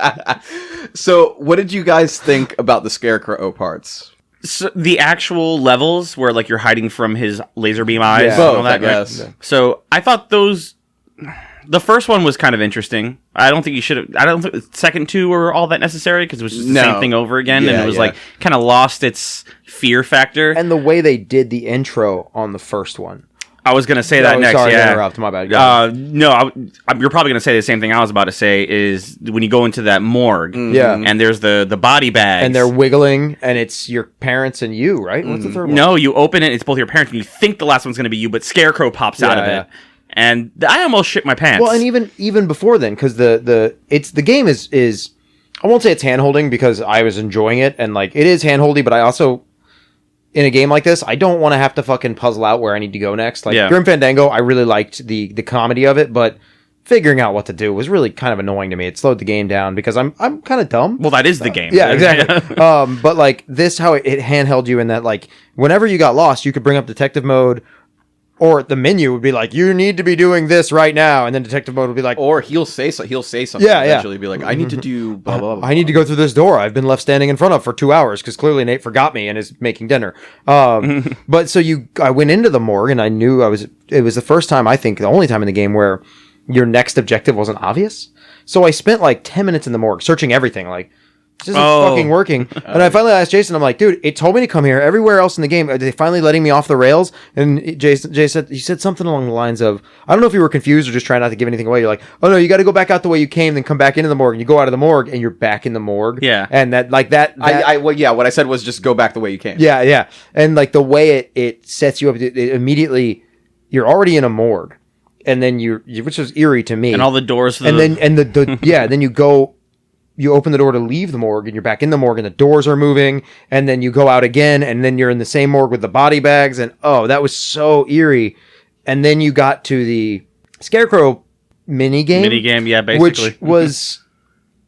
So, what did you guys think about the Scarecrow parts? So the actual levels where like you're hiding from his laser beam eyes and Both, all that. I guess. Right? So I thought those. The first one was kind of interesting. I don't think you should have. I don't think the second two were all that necessary because it was just the same thing over again, and it was like kind of lost its fear factor. And the way they did the intro on the first one. I was going to say that next. Sorry yeah. to interrupt. My bad. Go ahead. No, you're probably going to say the same thing I was about to say. Is when you go into that morgue, and there's the body bags, and they're wiggling, and it's your parents and you, right? What's the third one? No, you open it. It's both your parents, and you think the last one's going to be you, but Scarecrow pops out of it. And I almost shit my pants. Well, and even before then, because the game is I won't say it's hand-holding because I was enjoying it, and like it is hand-holdy, but I also in a game like this, I don't want to have to fucking puzzle out where I need to go next. Like Grim Fandango, I really liked the comedy of it, but figuring out what to do was really kind of annoying to me. It slowed the game down because I'm kind of dumb. Well, that is the game. Yeah, exactly. But like this, how it handheld you in that like whenever you got lost, you could bring up detective mode. Or the menu would be like, you need to be doing this right now. And then detective mode would be like... Or he'll say something eventually. Be like, I need to do blah, blah, blah. I need to go through this door I've been left standing in front of for 2 hours because clearly Nate forgot me and is making dinner. But so I went into the morgue and I knew it was the first time, I think, the only time in the game where your next objective wasn't obvious. So I spent like 10 minutes in the morgue searching everything. Like, this isn't fucking working. And I finally asked Jason, I'm like, dude, it told me to come here. Everywhere else in the game, are they finally letting me off the rails? And Jay said something along the lines of, I don't know if you were confused or just trying not to give anything away. You're like, oh no, you got to go back out the way you came, then come back into the morgue. And you go out of the morgue and you're back in the morgue. Yeah. And what I said was just go back the way you came. Yeah, yeah. And like the way it sets you up, it immediately, you're already in a morgue. And then which was eerie to me. And all the doors. Then you open the door to leave the morgue and you're back in the morgue and the doors are moving and then you go out again and then you're in the same morgue with the body bags and that was so eerie. And then you got to the Scarecrow mini game, yeah, basically. Which was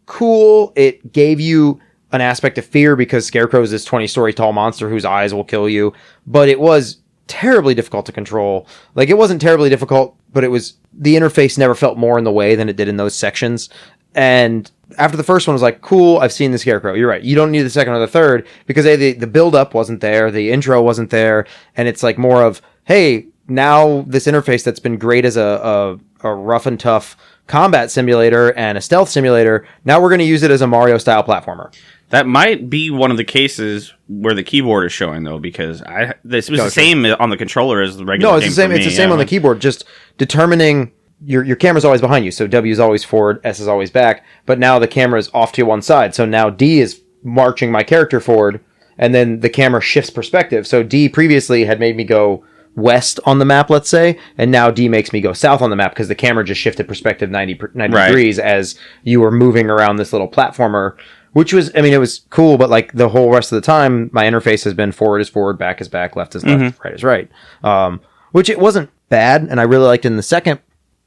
cool. It gave you an aspect of fear because Scarecrow is this 20-story tall monster whose eyes will kill you, but it was terribly difficult to control. Like it wasn't terribly difficult, but the interface never felt more in the way than it did in those sections. And after the first one was like, cool, I've seen the Scarecrow. You're right. You don't need the second or the third because the build-up wasn't there, the intro wasn't there, and it's like more of, hey, now this interface that's been great as a rough and tough combat simulator and a stealth simulator, now we're going to use it as a Mario-style platformer. That might be one of the cases where the keyboard is showing, though, because this was the same on the controller as the regular game. No, it's the same. It's the same on the keyboard. Just determining your camera's always behind you, so W is always forward, S is always back. But now the camera is off to one side, so now D is marching my character forward, and then the camera shifts perspective. So D previously had made me go west on the map, let's say, and now D makes me go south on the map because the camera just shifted perspective 90 degrees as you were moving around this little platformer. Which was, I mean, it was cool, but like the whole rest of the time, my interface has been forward is forward, back is back, left is left, right is right. Which it wasn't bad, and I really liked in the second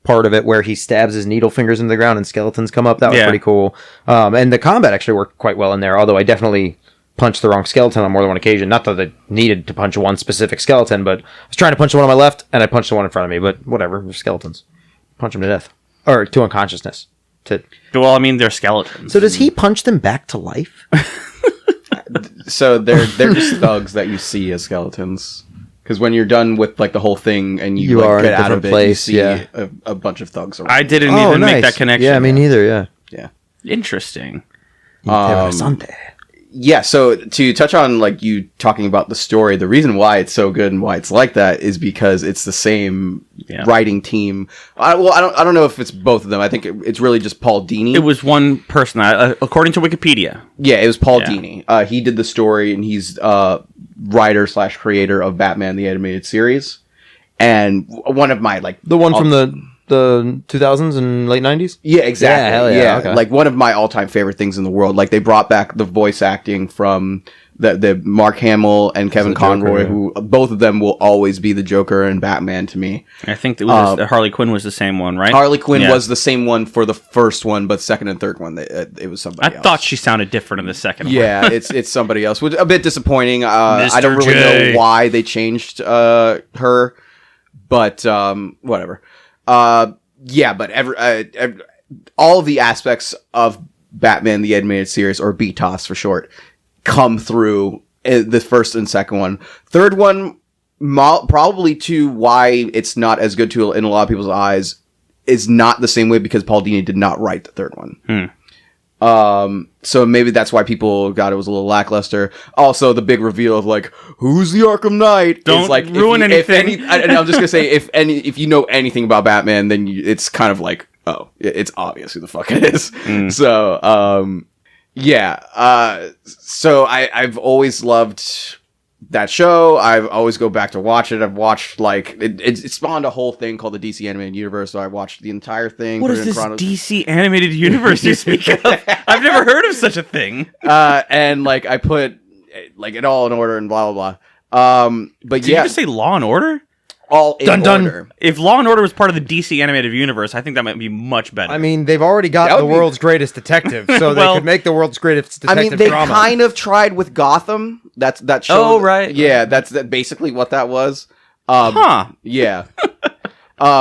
part of it where he stabs his needle fingers into the ground and skeletons come up. That was pretty cool. And the combat actually worked quite well in there, although I definitely punched the wrong skeleton on more than one occasion. Not that I needed to punch one specific skeleton, but I was trying to punch the one on my left, and I punched the one in front of me, but whatever, they're skeletons. Punch them to death. Or to unconsciousness. Well, I mean, they're skeletons. So does he punch them back to life? So they're just thugs that you see as skeletons. Because when you're done with like the whole thing and you like, get out of it, place, you see a bunch of thugs around. I didn't even make that connection. Yeah, me neither. Yeah. Interesting. Interesante. Yeah, so to touch on like you talking about the story, the reason why it's so good and why it's like that is because it's the same writing team. I don't know if it's both of them. I think it's really just Paul Dini. It was one person, according to Wikipedia. Yeah, it was Paul Dini. He did the story, and he's writer/creator of Batman the Animated Series, and one of my like the one from the 2000s and late 90s? Yeah, exactly. Yeah, hell yeah. Okay. Like one of my all-time favorite things in the world. Like they brought back the voice acting from The Mark Hamill and Kevin the Joker, Conroy, yeah. who both of them will always be the Joker and Batman to me. I think Harley Quinn was the same one, right? Harley Quinn was the same one for the first one, but second and third one, it was somebody else. I thought she sounded different in the second one. Yeah, it's somebody else, which is a bit disappointing. I don't really J. know why they changed her, but whatever. Yeah, but all of the aspects of Batman the Animated Series, or BTOS for short, come through in the first and second one. Third one, probably to why it's not as good in a lot of people's eyes, is not the same way because Paul Dini did not write the third one. So maybe that's why people got it was a little lackluster. Also, the big reveal of like, who's the Arkham Knight? Don't is like, ruin anything. And I'm just gonna say, if you know anything about Batman, then it's kind of like, oh, it's obvious who the fuck it is. So, yeah. So I've always loved that show. I always go back to watch it. I've watched like it spawned a whole thing called the DC Animated Universe, so I watched the entire thing. What is this DC Animated Universe you speak of? I've never heard of such a thing. And like I put like it all in order and blah blah blah. But Did you just say Law and Order? All in order. If Law and Order was part of the DC Animated Universe, I think that might be much better. I mean, they've already got the world's greatest detective, so Well, they could make the world's greatest detective I mean, they drama. kind of tried with Gotham. That's that show. Oh, right. Yeah, that's basically what that was. Huh. Yeah.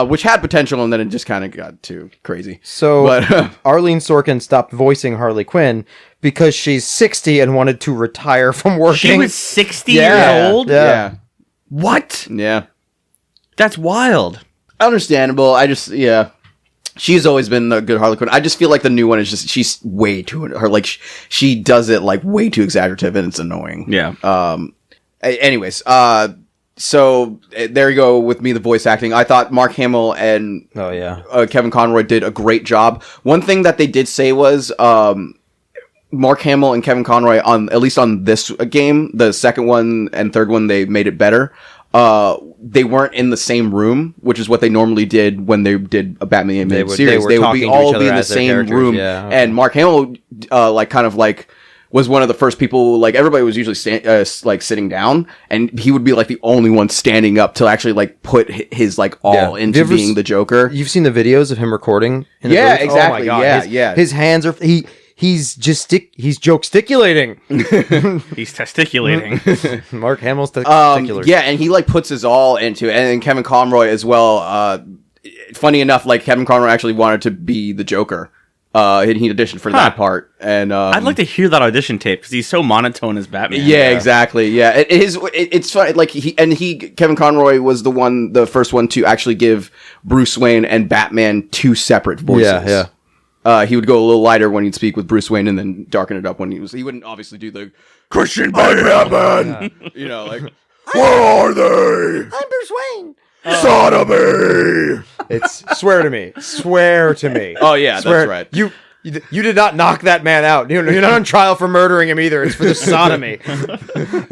Which had potential, and then it just kind of got too crazy. So But, Arlene Sorkin stopped voicing Harley Quinn because she's 60 and wanted to retire from working. She was 60 Yeah. years old? Yeah. What? Yeah. That's wild. Understandable. Yeah. She's always been a good Harley Quinn. I just feel like the new one is just, she's way too, like, she does it, like, way too exaggerative, and it's annoying. Yeah. Anyways, so there you go with me, the voice acting. I thought Mark Hamill and Kevin Conroy did a great job. One thing that they did say was, Mark Hamill and Kevin Conroy, at least on this game, the second one and third one, they made it better. They weren't in the same room, which is what they normally did when they did a Batman animated series. They would all be in the same room. Yeah, okay. And Mark Hamill, was one of the first people. Like, everybody was usually sitting down, and he would be like the only one standing up to actually like put his like all into being the Joker. You've seen the videos of him recording? In Yeah, the booth? exactly. Oh my God. His hands are he's joke-sticulating. He's testiculating. Mark Hamill's testicular. Yeah, and he like puts his all into it, and then Kevin Conroy as well. Funny enough, like Kevin Conroy actually wanted to be the Joker. And he auditioned for that part, and I'd like to hear that audition tape because he's so monotone as Batman. Yeah, exactly. Yeah, it's fun. Like Kevin Conroy was the first one to actually give Bruce Wayne and Batman two separate voices. Yeah. He would go a little lighter when he'd speak with Bruce Wayne, and then darken it up when he wouldn't obviously do the Christian Batman. You know, like, where are they? I'm Bruce Wayne. Sodomy. It's swear to me. Oh yeah, that's right. You did not knock that man out. You're not on trial for murdering him either. It's for the sodomy.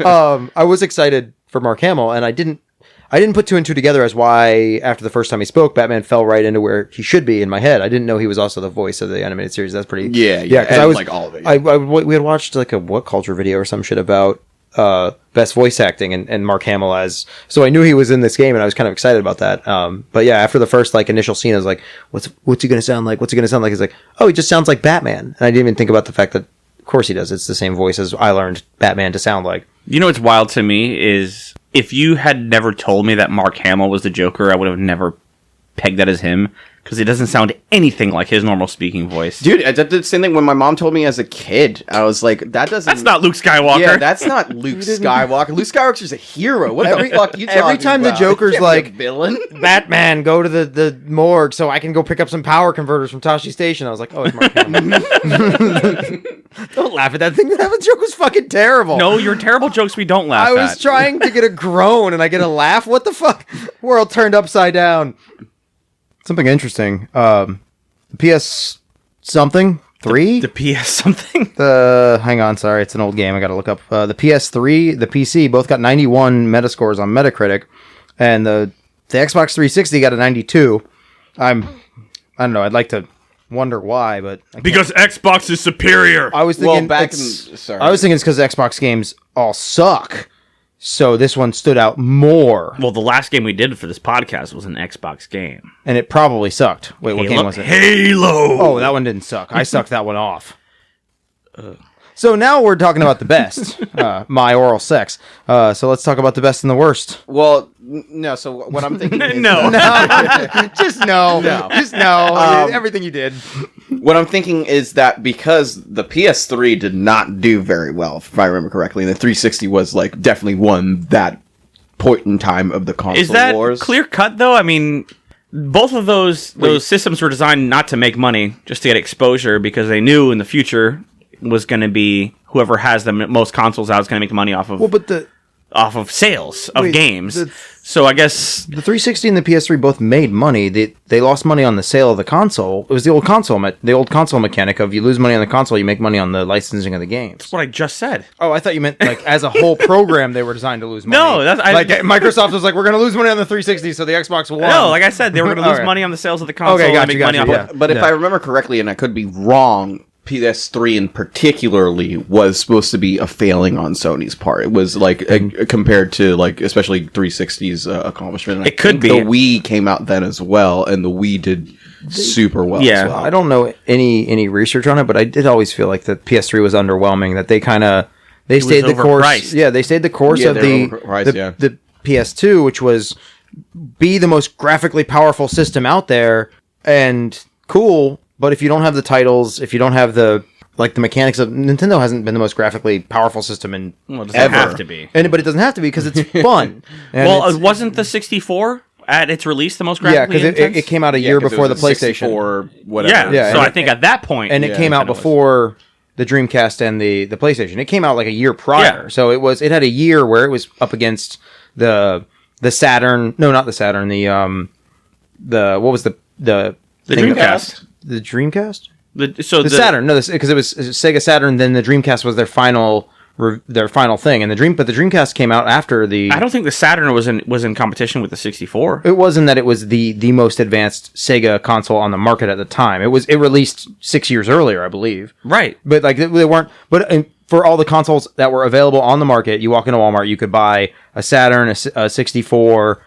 I was excited for Mark Hamill, and I didn't put two and two together as why after the first time he spoke, Batman fell right into where he should be in my head. I didn't know he was also the voice of the animated series. That's pretty. Yeah. Because I was like all of it. Yeah. we had watched like a What Culture video or some shit about best voice acting and Mark Hamill so I knew he was in this game, and I was kind of excited about that. But yeah, after the first like initial scene, I was like, what's he gonna sound like? He's like, oh, he just sounds like Batman. And I didn't even think about the fact that of course he does. It's the same voice as I learned Batman to sound like. You know what's wild to me is if you had never told me that Mark Hamill was the Joker, I would have never pegged that as him. Because it doesn't sound anything like his normal speaking voice. Dude, I did the same thing when my mom told me as a kid. I was like, that's not Luke Skywalker. Yeah, that's not Luke Skywalker. Luke Skywalker's just a hero. What the fuck you talking Every time about? the Joker's like, villain? Batman, go to the morgue so I can go pick up some power converters from Tashi Station. I was like, oh, it's Mark Hamill. Don't laugh at that thing. That joke was fucking terrible. No, your terrible jokes we don't laugh at. I was trying to get a groan and I get a laugh. What the fuck? World turned upside down. Something interesting. PS something 3? The PS something? Hang on, sorry, it's an old game. I gotta look up. The PS3, the PC, both got 91 Metascores on Metacritic, and the Xbox 360 got a 92. I don't know. I'd like to wonder why, but Because Xbox is superior. I was thinking Well, I was thinking it's because Xbox games all suck. So this one stood out more, Well, the last game we did for this podcast was an Xbox game. and it probably sucked. Wait, what game was it? Halo. Oh, that one didn't suck. I sucked that one off. So now we're talking about the best, my oral sex. So let's talk about the best and the worst. Well, no. So what I'm thinking is No. Just no. Just no. Everything you did. what I'm thinking is that because the PS3 did not do very well, if I remember correctly, and the 360 was like definitely won that point in time of the console Is that wars. clear cut though? I mean, both of those systems were designed not to make money, just to get exposure, because they knew in the future was going to be whoever has the most consoles out is going to make money off of off of sales of games. So I guess The 360 and the PS3 both made money. They lost money on the sale of the console. It was the old console mechanic of you lose money on the console, you make money on the licensing of the games. that's what I just said. Oh, I thought you meant like as a whole program they were designed to lose money. No, like Microsoft was like, we're going to lose money on the 360, so the Xbox One. No, like I said, they were going to lose Okay. money on the sales of the console Okay, and make money off of But if I remember correctly, and I could be wrong, PS3 in particularly was supposed to be a failing on Sony's part. It was like compared to like especially 360's accomplishment. And It could be. The Wii came out then as well, and the Wii did super well. Yeah. as well. I don't know any research on it, but I did always feel like the PS3 was underwhelming. That they kind of stayed the course. overpriced. Yeah, they stayed the course Yeah, of they were overpriced, the PS2, which was be the most graphically powerful system out there and cool. But if you don't have the titles, if you don't have the mechanics of Nintendo, hasn't been the most graphically powerful system in Well, it doesn't Ever. have to be. but it doesn't have to be because it's fun. And Well, it's- wasn't the 64 at its release the most yeah, graphically because intense? it came out a Yeah, year 'cause it before the was a PlayStation. 64 whatever. Yeah, Yeah, so and I think at that point, And it came out Nintendo was. before the Dreamcast and the PlayStation. It came out like a year prior. Yeah. So it had a year where it was up against the Saturn. No, not the Saturn. The what was the thing- Dreamcast. The Dreamcast? The Saturn. No, because it was Sega Saturn. Then the Dreamcast was their final thing, and but the Dreamcast came out after the. I don't think the Saturn was in competition with the 64. It wasn't that it was the most advanced Sega console on the market at the time. It released 6 years earlier, I believe. Right. But like they weren't. But for all the consoles that were available on the market, you walk into Walmart, you could buy a Saturn, a 64.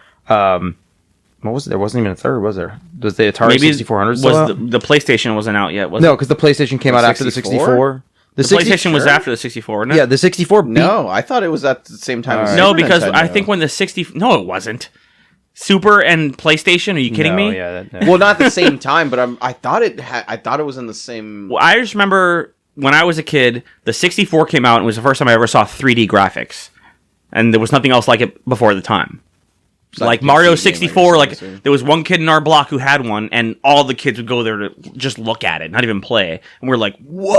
What was it? There wasn't even a third, was there? Was the Atari 6400 still out? the PlayStation wasn't out yet? Was No, it? because the PlayStation came out after the 64. The PlayStation was after the 64, wasn't it? Yeah, the 64. No, I thought it was at the same time. as No, Super because I Nintendo. think when the 60... No, it wasn't. Super and PlayStation? Are you kidding me? Yeah, Well, not at the same time, but I thought it was in the same. Well, I just remember when I was a kid, the 64 came out and it was the first time I ever saw 3D graphics. And there was nothing else like it before the time. Like PC Mario game, 64, I like guess, there was one kid in our block who had one, and all the kids would go there to just look at it, not even play. And we're like, whoa!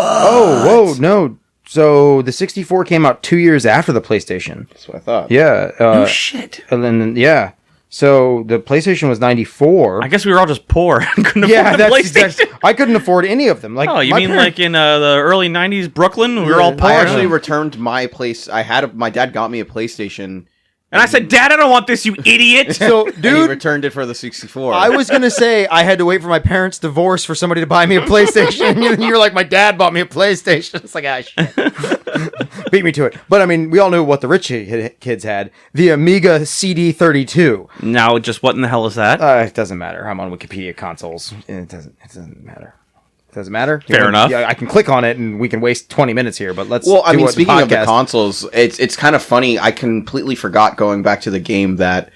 whoa, no. So the 64 came out 2 years after the PlayStation. That's what I thought. Yeah. Oh, shit. And then, yeah. So the PlayStation was 94. I guess we were all just poor and couldn't Yeah, afford the that's PlayStation. exactly. I couldn't afford any of them. Like, Oh, you my mean parents- like in the early 90s Brooklyn? We were all poor. I actually returned my place. My dad got me a PlayStation. And I said, Dad, I don't want this, you idiot! So, And he dude, returned it for the 64. I was gonna say I had to wait for my parents' divorce for somebody to buy me a PlayStation. And you're like, my dad bought me a PlayStation. It's like, shit. Beat me to it. But I mean, we all knew what the rich kids had: the Amiga CD32. Now, just what in the hell is that? It doesn't matter. I'm on Wikipedia consoles. It doesn't matter. It doesn't matter. Fair enough. Yeah, I can click on it and we can waste 20 minutes here. But let's. Well, I do mean, what speaking of the podcast- consoles, it's kind of funny. I completely forgot going back to the game that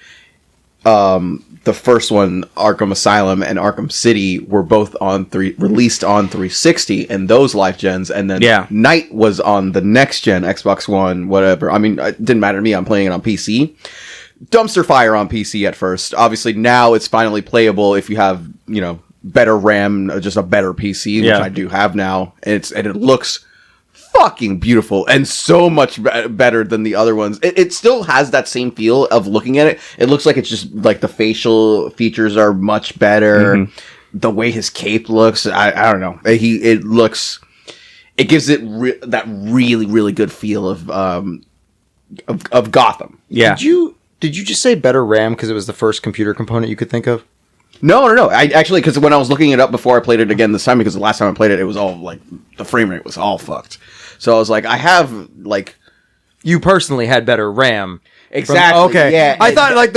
the first one, Arkham Asylum and Arkham City, were both released on 360 and those life gens, and then Yeah. Night was on the next gen, Xbox One, whatever. I mean, it didn't matter to me. I'm playing it on PC. Dumpster fire on PC at first. Obviously, now it's finally playable if you have, better RAM, just a better PC, which Yeah. I do have now. And it looks fucking beautiful and so much better than the other ones. It still has that same feel of looking at it. It looks like it's just like the facial features are much better. Mm-hmm. The way his cape looks, I don't know. It gives it that really, really good feel of Gotham. Yeah. Did you just say better RAM because it was the first computer component you could think of? No. I actually, because when I was looking it up before I played it again this time, because the last time I played it, it was all like the frame rate was all fucked. So I was like, I have like You personally had better RAM. exactly. Okay. Yeah. I thought like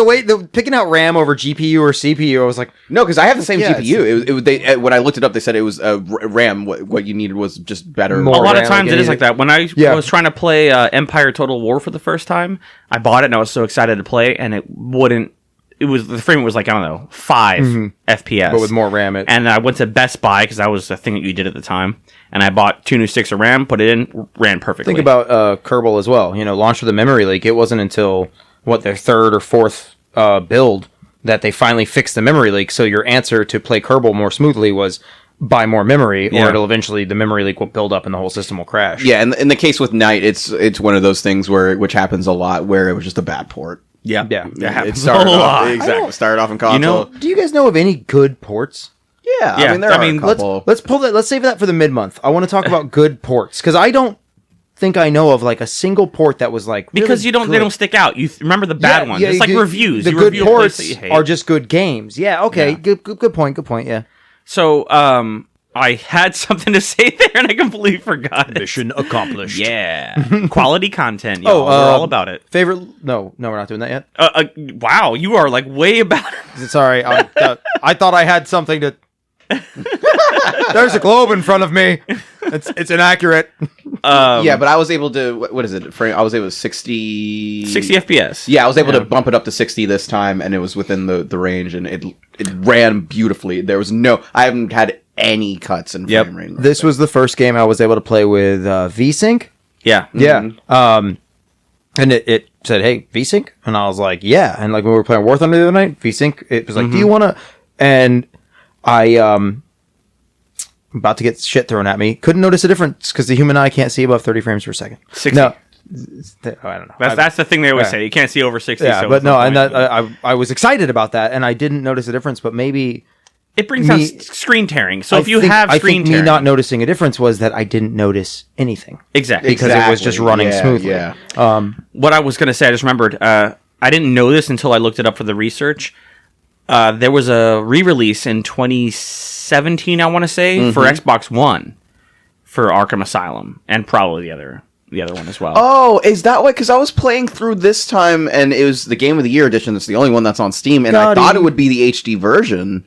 picking out RAM over GPU or CPU. I was like, No, because I have the same Yeah, GPU. When I looked it up, they said it was RAM. What you needed was just better. More A lot of RAM, times like it is any- like that. When I was trying to play Empire Total War for the first time, I bought it and I was so excited to play, and it wouldn't. It was the frame was like, I don't know, 5 FPS, but with more RAM. And I went to Best Buy because that was the thing that you did at the time, and I bought 2 new sticks of RAM, put it in, ran perfectly. Think about Kerbal as well. Launched with a memory leak. It wasn't until their third or fourth build that they finally fixed the memory leak. So your answer to play Kerbal more smoothly was buy more memory, or it'll eventually the memory leak will build up and the whole system will crash. Yeah, and in the case with Knight, it's one of those things which happens a lot, where it was just a bad port. yeah, Yeah. that happens It started a lot. off exactly. Started off in console. Do you guys know of any good ports? Yeah, Yeah, I mean there I are mean, a couple. Let's pull that. Let's save that for the mid-month. I want to talk about good ports because I don't think I know of like a single port that was like Because really they don't stick out. You remember the bad ones. It's like reviews. The You good review a place ports that you hate. are just good games. Yeah. Okay. Yeah. Good point. Yeah. So, I had something to say there and I completely forgot it. Mission accomplished. Yeah. Quality content, y'all. Oh, We're all about it. Favorite? No, we're not doing that yet. Wow, you are like way about it. Sorry, I thought I had something to. There's a globe in front of me. It's inaccurate. Yeah, but I was able to. What is it? I was able to 60 FPS. Yeah, I was able to bump it up to 60 this time, and it was within the range, and it ran beautifully. There was I haven't had any cuts in frame rate. This was the first game I was able to play with VSync. Yeah. Yeah. And it said, "Hey, VSync," and I was like, "Yeah." And like when we were playing War Thunder the other night, VSync, it was like, "Do you want to?" And I about to get shit thrown at me. Couldn't notice a difference because the human eye can't see above 30 frames per second. 60. No, I don't know. That's the thing they always Yeah. say. You can't see over 60. Yeah, so but it's no, not and going that I was excited about that, and I didn't notice a difference. But maybe it brings down screen tearing. So I if you think- have I screen think me tearing, not noticing a difference was that I didn't notice anything exactly. because it was just running smoothly. Yeah. What I was going to say, I just remembered. I didn't know this until I looked it up for the research. There was a re-release in 2017, I want to say, for Xbox One for Arkham Asylum, and probably the other one as well. Oh, is that why? Because I was playing through this time, and it was the Game of the Year edition. It's the only one that's on Steam, and I thought it would be the HD version,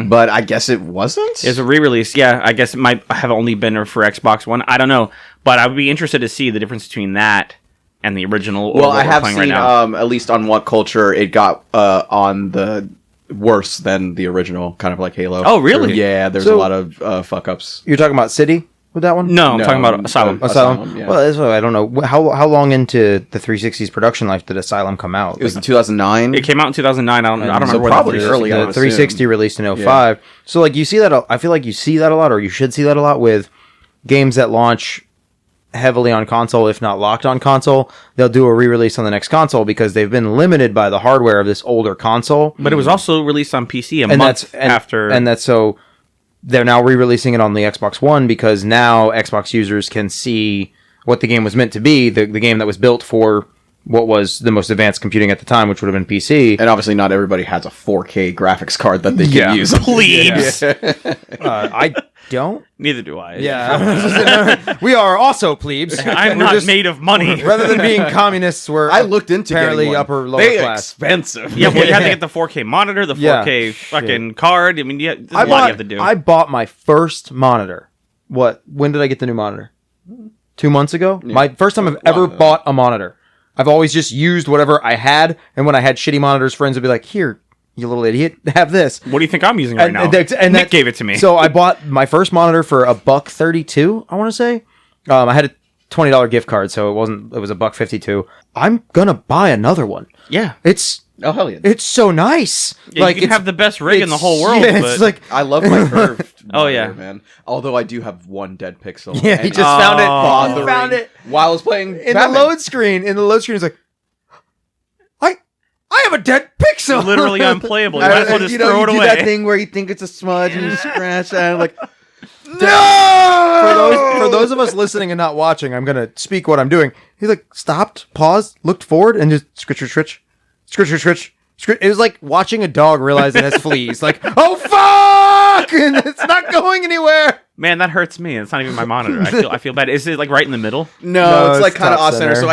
but I guess it wasn't. It's a re-release. Yeah, I guess it might have only been for Xbox One. I don't know, but I would be interested to see the difference between that and the original. Well, or what I we're have playing seen, right now. at least on What Culture, it got on the worse than the original, kind of like Halo. Oh, really? Yeah, there's a lot of fuck ups. You're talking about City with that one? No, I'm talking about Asylum. Asylum, yeah. Well, that's what I don't know. How long into the 360's production life did Asylum come out? It was in 2009. It came out in 2009. I don't remember so where probably that was. early. I The would 360 assume. released in 05. So like you see that. I feel like you see that a lot, or you should see that a lot with games that launch heavily on console, if not locked on console. They'll do a re-release on the next console because they've been limited by the hardware of this older console. But it was also released on PC a And month that's after. and that's so they're now re-releasing it on the Xbox One because now Xbox users can see what the game was meant to be, the game that was built for what was the most advanced computing at the time, which would have been PC. And obviously, not everybody has a 4K graphics card that they can use. Plebes. I don't. Neither do I. Yeah, we are also plebes. I'm We're not just- made of money. Rather than being communists, we're I looked into apparently getting one. upper lower They're class. expensive. Yeah, well, you have to get the 4K monitor, the 4K Yeah. fucking card. I mean, yeah, there's a I lot you bought. have to do. I bought my first monitor. When did I get the new monitor? 2 months ago. My first time I've ever bought a monitor. I've always just used whatever I had, and when I had shitty monitors, friends would be like, "Here, you little idiot, have this." What do you think I'm using right now? And Nick that- gave it to me. So I bought my first monitor for $132. I want to say. I had a $20 gift card, so it wasn't. It was $152. I'm gonna buy another one. yeah. Oh, hell yeah. It's so nice. Yeah, you can have the best rig in the whole world, Yeah, but it's like I love my curved Oh, monitor, yeah. man. Although I do have one dead pixel. yeah, he And just found it. bothering He found it while I was playing in Batman. the load screen. In the load screen, it's like, I have a dead pixel. literally unplayable. You might as well just you know, throw you it do away. that thing where you think it's a smudge and you scratch and like, For those of us listening and not watching, I'm gonna speak what I'm doing. He like stopped, paused, looked forward, and just scritch, scritch, scritch, scritch, scritch, It was like watching a dog realize it has fleas. Like, oh fuck, and it's not going anywhere. Man, that hurts me. It's not even my monitor. I feel bad. Is it like right in the middle? No, it's like kind of top off center, so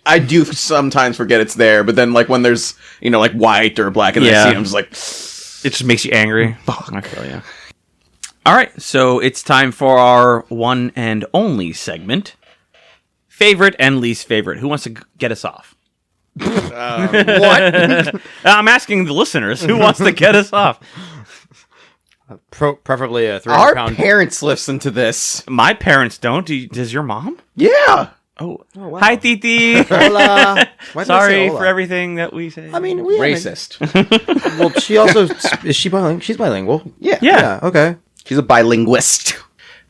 I do sometimes forget it's there, but then like when there's, like white or black and I see it, I'm just like, it just makes you angry. Fuck. I feel you. All right, so it's time for our one and only segment. Favorite and least favorite. Who wants to get us off? What? I'm asking the listeners. Who wants to get us off? Preferably a 300 our pound. parents listen to this. My parents don't. Does your mom? Yeah. Oh, wow. Hi, Titi. Hola. Why did I say Sorry hola? for everything that we say. I mean, we Racist. Well, she also is she bilingual? She's bilingual. Yeah. Okay. She's a bilinguist.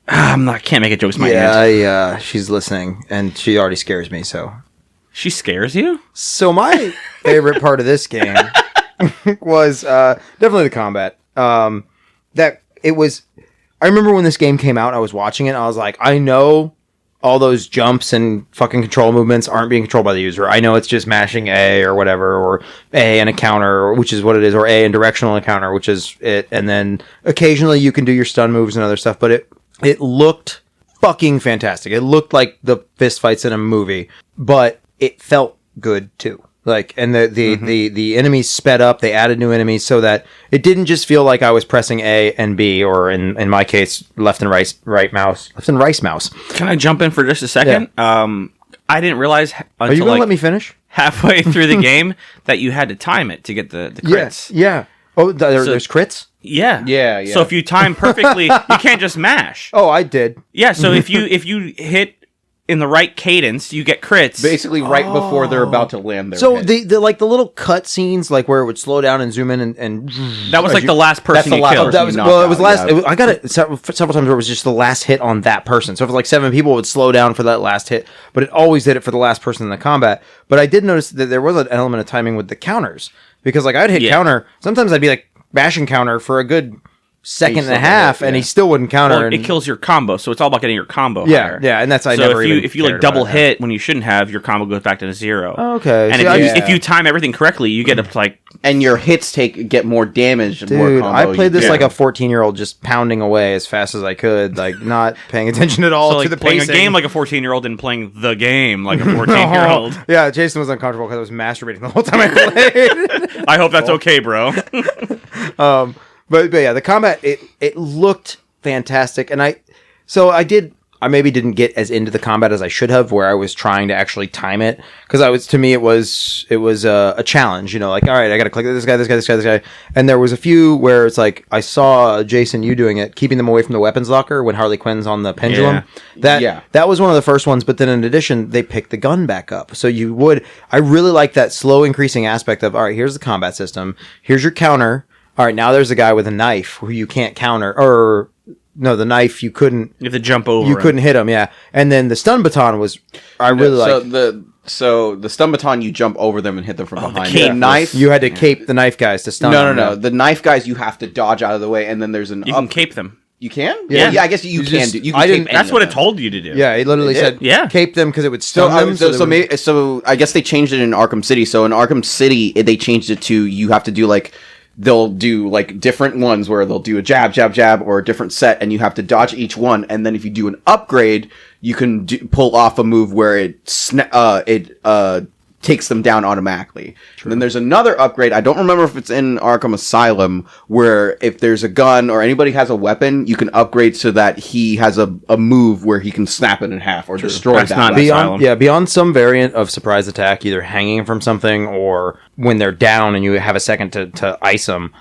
Can't make a joke with my aunt. She's listening, and she already scares me. She scares you? So my favorite part of this game was definitely the combat. That it was. I remember when this game came out, I was watching it, and I was like, I know all those jumps and fucking control movements aren't being controlled by the user. I know it's just mashing A or whatever, or A and a counter, which is what it is, or A and directional and counter, which is it. And then occasionally you can do your stun moves and other stuff, but it looked fucking fantastic. It looked like the fist fights in a movie, but it felt good too. Like, and the enemies sped up. They added new enemies so that it didn't just feel like I was pressing A and B, or in my case, left and right mouse. Can I jump in for just a second? Yeah. I didn't realize until Are you going to let me finish? Halfway through the game that you had to time it to get the crits. Yeah. Oh, there's crits? Yeah. Yeah. So if you time perfectly, you can't just mash. Oh, I did. Yeah, so if you hit in the right cadence, you get crits. Basically, right before they're about to land their So hit. the like the little cut scenes, like where it would slow down and zoom in and that was like the last person the you last killed. person. that was you well, it knocked was out, last. yeah. I got it several times where it was just the last hit on that person. So if like 7 people, it would slow down for that last hit, but it always did it for the last person in the combat. But I did notice that there was an element of timing with the counters, because like I'd hit counter. Sometimes I'd be like bashing counter for a good second and a half, and he still wouldn't counter. Well, and it kills your combo, so it's all about getting your combo higher. Yeah, and that's I so never if you like cared double about that. hit when you shouldn't have, your combo goes back to 0. Okay, And see, if you time everything correctly, you get up to like. And your hits get more damage. And more Dude, combo I played this you like do. a 14-year-old, just pounding away as fast as I could, like not paying attention at all So like to the playing pacing. a game like a 14-year-old and playing the game like a 14-year-old. Yeah, Jason was uncomfortable because I was masturbating the whole time I played. I hope that's okay, bro. But yeah, the combat it looked fantastic, and I maybe didn't get as into the combat as I should have, where I was trying to actually time it, because to me it was a challenge, like, all right, I got to click this guy, and there was a few where it's like I saw Jason you doing it, keeping them away from the weapons locker when Harley Quinn's on the pendulum. That was one of the first ones, but then in addition they picked the gun back up, so I really like that slow increasing aspect of, all right, here's the combat system, here's your counter. All right, now there's a guy with a knife who you can't counter, or no, the knife you couldn't. You have to jump over. You couldn't hit him, yeah. And then the stun baton was, I really liked. So the stun baton, you jump over them and hit them from behind. the The knife, You had to cape the knife guys to stun. no. The knife guys, you have to dodge out of the way, and then there's an. You can cape them. You can? Yeah. I guess you can do. You can I cape didn't- any That's of what it them. told you to do. Yeah, it literally It did? said cape them because it would So, stun them. so I guess they changed it in Arkham City. So in Arkham City, they changed it to you have to do like. They'll do like different ones where they'll do a jab, or a different set, and you have to dodge each one. And then if you do an upgrade, you can pull off a move where it takes them down automatically. And then there's another upgrade. I don't remember if it's in Arkham Asylum, where if there's a gun or anybody has a weapon, you can upgrade so that he has a move where he can snap it in half or destroy That's that not weapon. Asylum. Beyond some variant of surprise attack, either hanging from something or when they're down and you have a second to ice them.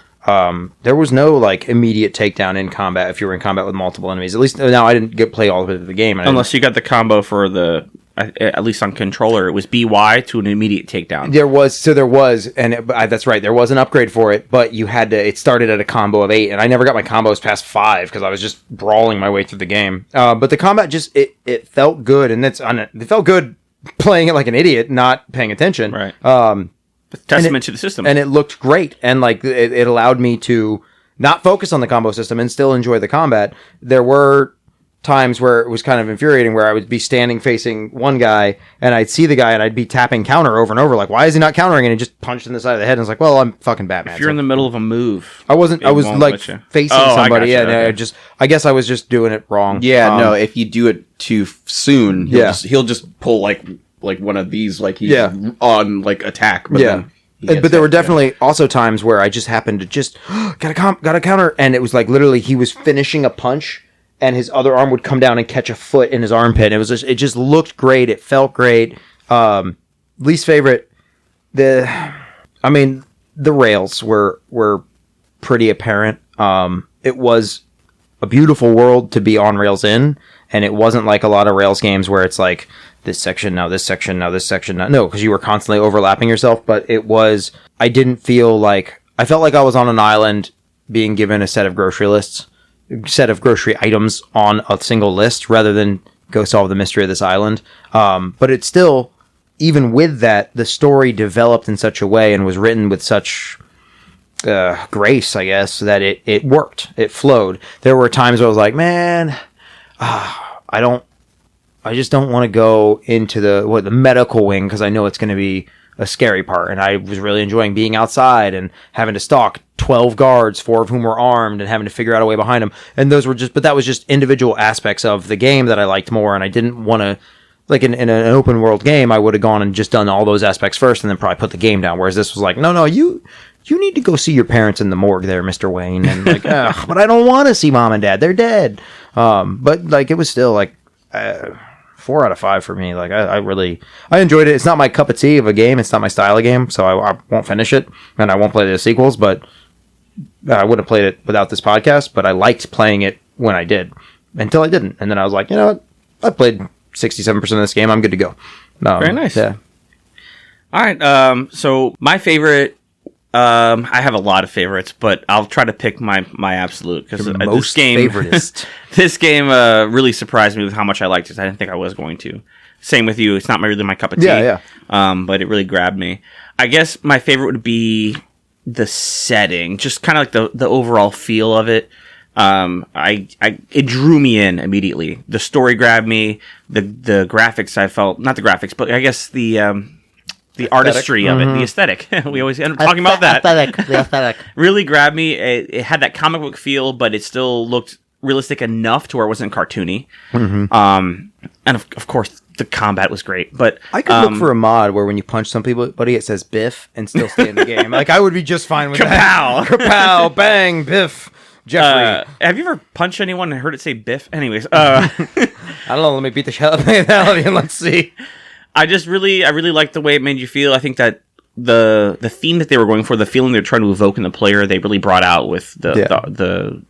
There was no like immediate takedown in combat if you were in combat with multiple enemies. At least now I didn't play all of the game. Unless you got the combo for at least on controller, it was BY to an immediate takedown. There was, and that's right. There was an upgrade for it, but you had to. It started at a combo of 8, and I never got my combos past 5 because I was just brawling my way through the game. But the combat just it felt good, and it felt good playing it like an idiot, not paying attention. Right. Testament to the system, and it looked great, and like it allowed me to not focus on the combo system and still enjoy the combat. There were times where it was kind of infuriating, where I would be standing facing one guy and I'd see the guy and I'd be tapping counter over and over, like, why is he not countering? And he just punched in the side of the head, and it's like, well, I'm fucking Batman. If you're in the middle of a move, I was like facing somebody. Yeah, okay. I guess I was just doing it wrong. Yeah, no, if you do it too soon, he'll just pull like one of these, like he's on like attack. But then but there were definitely also times where I just happened to just got a counter, and it was like literally he was finishing a punch, and his other arm would come down and catch a foot in his armpit. It just looked great. It felt great. Least favorite, the rails were pretty apparent. It was a beautiful world to be on rails in, and it wasn't like a lot of Rails games where it's like this section, now this section, now this section. No, because you were constantly overlapping yourself, but I didn't feel like, I felt like I was on an island being given a set of grocery items on a single list rather than go solve the mystery of this island. But it's still, even with that, the story developed in such a way and was written with such grace, I guess, that it worked. It flowed. There were times where I was like, man, I just don't want to go into the medical wing because I know it's going to be a scary part. And I was really enjoying being outside and having to stalk 12 guards, 4 of whom were armed, and having to figure out a way behind them. And but that was just individual aspects of the game that I liked more. And I didn't want to, like in an open world game, I would have gone and just done all those aspects first and then probably put the game down. Whereas this was like, no, you need to go see your parents in the morgue there, Mr. Wayne. And like, but I don't want to see mom and dad. They're dead. But like, it was still like, 4 out of 5 for me. Like I enjoyed it. It's not my cup of tea of a game. It's not my style of game, so I won't finish it, and I won't play the sequels. But I would have played it without this podcast. But I liked playing it when I did, until I didn't, and then I was like, you know what? I played 67% of this game. I'm good to go. Very nice. Yeah. All right. So my favorite. I have a lot of favorites, but I'll try to pick my absolute because this game, this game really surprised me with how much I liked it. I didn't think I was going to. Same with you. It's not really my cup of tea. Yeah. But it really grabbed me. I guess my favorite would be the setting, just kind of like the overall feel of it. It drew me in immediately. The story grabbed me. The graphics, I felt, not the graphics, but I guess the artistry of it, the aesthetic. We always end up talking about that. The aesthetic. Really grabbed me. It had that comic book feel, but it still looked realistic enough to where it wasn't cartoony. And of course, the combat was great. But I could look for a mod where when you punch somebody, it says Biff and still stay in the game. Like, I would be just fine with that. Kapow! Bang! Biff! Jeffrey. Have you ever punched anyone and heard it say Biff? Anyways. I don't know. Let me beat the shit out of you and let's see. I really liked the way it made you feel. I think that the theme that they were going for, the feeling they're trying to evoke in the player, they really brought out with the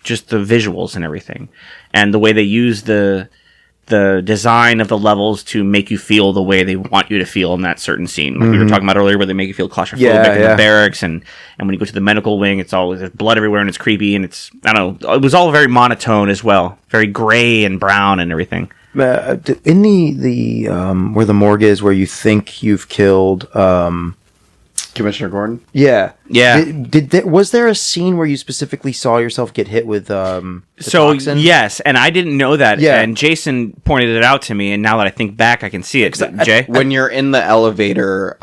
just the visuals and everything, and the way they use the design of the levels to make you feel the way they want you to feel in that certain scene. Like we were talking about earlier, where they make you feel claustrophobic in the barracks, and when you go to the medical wing, it's always there's blood everywhere and it's creepy, and it's, I don't know, it was all very monotone as well, very gray and brown and everything. In the where the morgue is, where you think you've killed Commissioner Gordon. Yeah. Was there a scene where you specifically saw yourself get hit with toxin? Yes, and I didn't know that. Yeah. And Jason pointed it out to me, and now that I think back, I can see it. Jay, when you're in the elevator,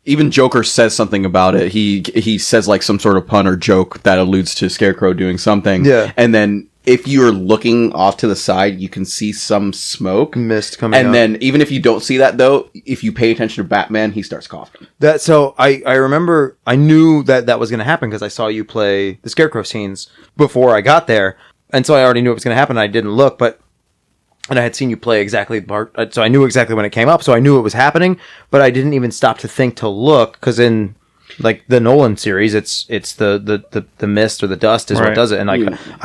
even Joker says something about it. He says like some sort of pun or joke that alludes to Scarecrow doing something. Yeah, and then if you're looking off to the side, you can see some smoke. Mist coming out. And then, even if you don't see that, though, if you pay attention to Batman, he starts coughing. So I remember, I knew that was going to happen because I saw you play the Scarecrow scenes before I got there. And so I already knew it was going to happen. I didn't look, and I had seen you play exactly the part. So I knew exactly when it came up. So I knew it was happening, but I didn't even stop to think to look, because in like the Nolan series, it's the mist or the dust is what does it, and I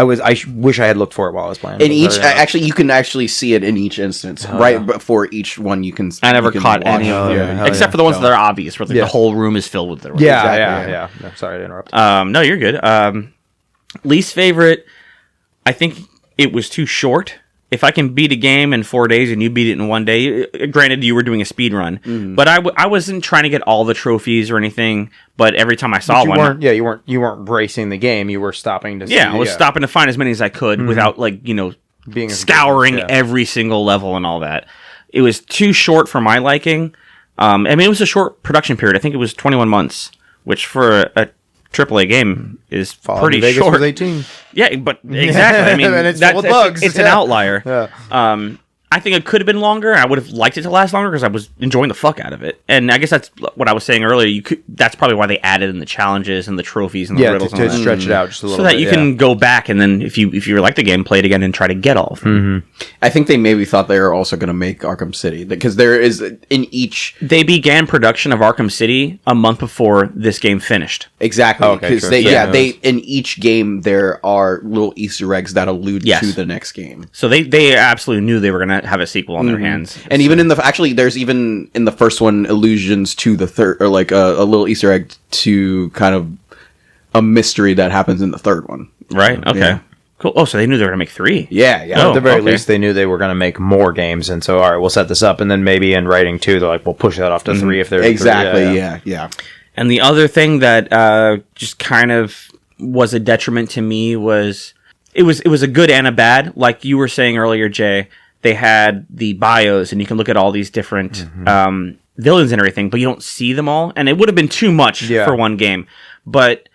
wish I had looked for it while I was playing. In each, actually, you can actually see it in each instance, before each one. You can. I never caught any of them, except for the ones that are obvious, where the whole room is filled with them. Yeah. No, sorry to interrupt. No, you're good. Least favorite, I think it was too short. If I can beat a game in 4 days and you beat it in 1 day, granted you were doing a speed run, but I wasn't trying to get all the trophies or anything. But every time I saw one, you weren't racing the game. You were stopping to. I was stopping to find as many as I could without Being scouring every single level and all that. It was too short for my liking. I mean, it was a short production period. I think it was 21 months, which for a AAA game is pretty Vegas short. Was 18. Yeah, but exactly. I mean, and it's full of bugs. It's an outlier. Yeah. I think it could have been longer. I would have liked it to last longer because I was enjoying the fuck out of it. And I guess that's what I was saying earlier. That's probably why they added in the challenges and the trophies and the riddles to and all that. stretch it out just a little so that bit, you can go back and then if you like the game, play it again and try to get all of them. I think they maybe thought they were also going to make Arkham City because there is in each. They began production of Arkham City a month before this game finished. Exactly, because they in each game there are little Easter eggs that allude to the next game. So they absolutely knew they were going to have a sequel on their hands. And even in there's even in the first one allusions to the third, or like a little Easter egg to kind of a mystery that happens in the third one. Right. Okay. Yeah. Cool. Oh, so they knew they were going to make 3. Yeah. Oh, At the very least, they knew they were going to make more games, and so all right, we'll set this up, and then maybe in writing 2, they're like, we'll push that off to 3 if there's exactly. 3. Yeah. And the other thing that just kind of was a detriment to me was it was a good and a bad. Like you were saying earlier, Jay, they had the bios, and you can look at all these different villains and everything, but you don't see them all. And it would have been too much for one game. But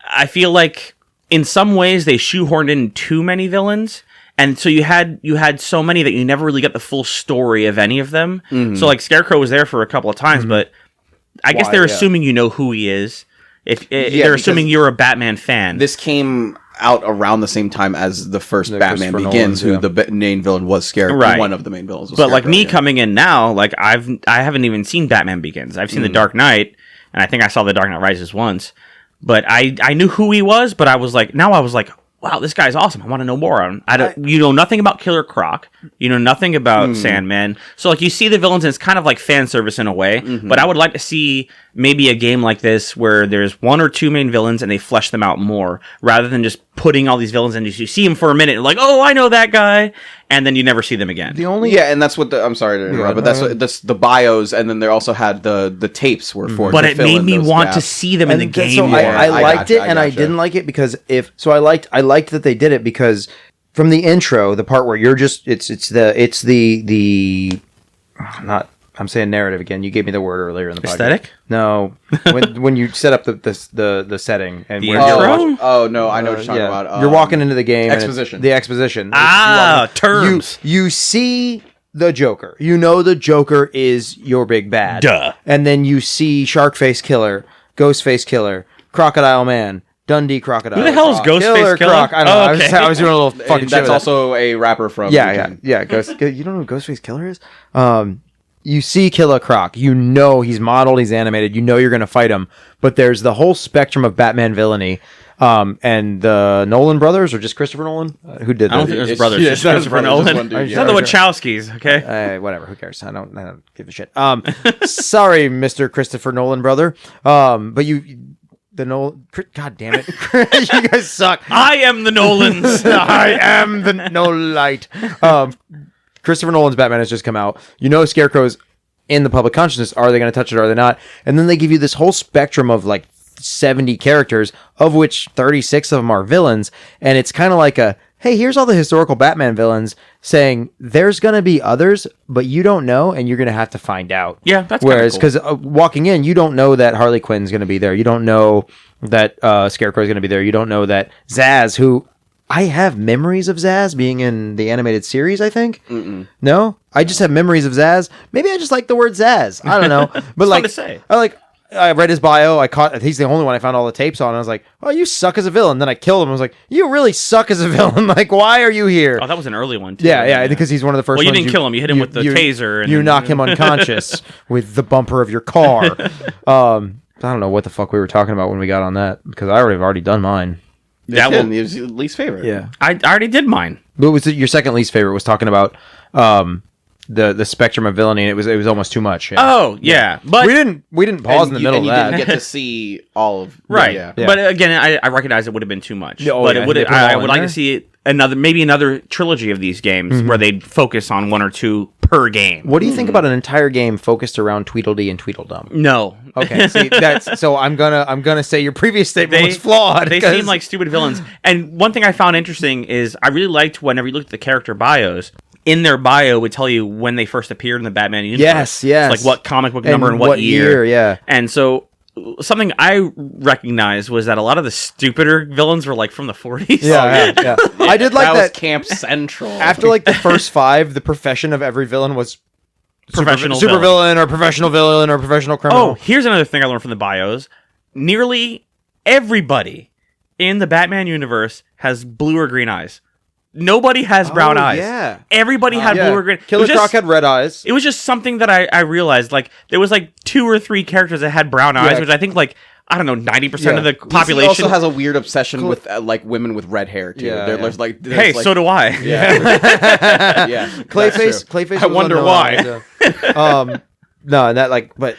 I feel like in some ways they shoehorned in too many villains. And so you had so many that you never really got the full story of any of them. So like Scarecrow was there for a couple of times, but I guess they're assuming you know who he is. If they're assuming you're a Batman fan. This came out around the same time as the first Batman Begins, who the main villain was Scarecrow. Right. One of the main villains was But Scarecrow, like me coming in now, like I haven't even seen Batman Begins. I've seen The Dark Knight, and I think I saw The Dark Knight Rises once. But I knew who he was, but I was like, wow, this guy's awesome. I want to know more on him. You know nothing about Killer Croc. You know nothing about Sandman. So like you see the villains and it's kind of like fan service in a way. But I would like to see maybe a game like this where there's 1 or 2 main villains and they flesh them out more rather than just putting all these villains in. You see them for a minute and like, oh, I know that guy. And then you never see them again. And that's what I'm sorry to interrupt, but that's the bios, and then they also had the tapes were for. But it made me want to see them in the game. So more. I liked it, and I didn't like it because I liked that they did it because from the intro, the part where you're just I'm saying narrative again. You gave me the word earlier in the podcast. Aesthetic? No, when you set up the setting and The where intro? Oh no, I know what you're talking about. You're walking into the game. Exposition. The exposition. Terms. You see the Joker. You know the Joker is your big bad. Duh. And then you see Sharkface Killer, Ghostface Killer, Crocodile Man, Dundee Crocodile. Who the hell is Ghostface Killer? Croc. I don't know. I was doing a little fucking shit. That's with also a rapper from. Yeah. You don't know who Ghostface Killer is? You see Killer Croc. You know he's modeled, he's animated. You know you're going to fight him. But there's the whole spectrum of Batman villainy. And the Nolan brothers, or just Christopher Nolan? Who did that? I don't think it was brothers. Just Christopher Nolan. It's not the Wachowskis, okay? Whatever. Who cares? I don't give a shit. Sorry, Mr. Christopher Nolan brother. But the Nolan. God damn it! You guys suck. I am the Nolans. I am the Nolite. Christopher Nolan's Batman has just come out. You know Scarecrow's in the public consciousness. Are they going to touch it? Or are they not? And then they give you this whole spectrum of like 70 characters, of which 36 of them are villains. And it's kind of like hey, here's all the historical Batman villains saying there's going to be others, but you don't know, and you're going to have to find out. Yeah, that's Whereas, cool. because walking in, you don't know that Harley Quinn's going to be there. You don't know that Scarecrow's going to be there. You don't know that Zsasz, who I have memories of Zsasz being in the animated series, I think. No? I just have memories of Zsasz. Maybe I just like the word Zsasz. I don't know. But fun to say. I read his bio. He's the only one I found all the tapes on. I was like, oh, you suck as a villain. Then I killed him. I was like, you really suck as a villain. Like, why are you here? Oh, that was an early one, too. Yeah, because he's one of the first Well, you ones didn't kill him. You hit him with the taser. And you knock him unconscious with the bumper of your car. I don't know what the fuck we were talking about when we got on that, because I already done mine. That one was your least favorite. Yeah. I already did mine. What was your second least favorite? Was talking about the spectrum of villainy, and it was almost too much. Yeah. Oh yeah, but we didn't pause in the middle of that. You didn't get to see all of right. Yeah. But again, I recognize it would have been too much. Yeah, but yeah, I would like to see another trilogy of these games where they'd focus on 1 or 2 per game. What do you think about an entire game focused around Tweedledee and Tweedledum? No. Okay, see, so I'm gonna say your previous statement was flawed. They seem like stupid villains. And one thing I found interesting is I really liked whenever you looked at the character bios, in their bio would tell you when they first appeared in the Batman universe. Yes. Like what comic book number and what year. Yeah. And so something I recognized was that a lot of the stupider villains were like from the 40s. Yeah. I did like was that. Camp Central. After like the first 5, the profession of every villain was Professional super villain or professional villain or professional criminal. Oh, here's another thing I learned from the bios. Nearly everybody in the Batman universe has blue or green eyes. Nobody has brown eyes. Yeah. Everybody had blue or green. Killer Croc had red eyes. It was just something that I realized. Like, there was like 2 or 3 characters that had brown eyes, which I think like, I don't know, 90% of the population. He also has a weird obsession with like women with red hair too. Yeah, There's like, hey, so do I. Yeah. Yeah. Clayface. I wonder why. No, and that like, but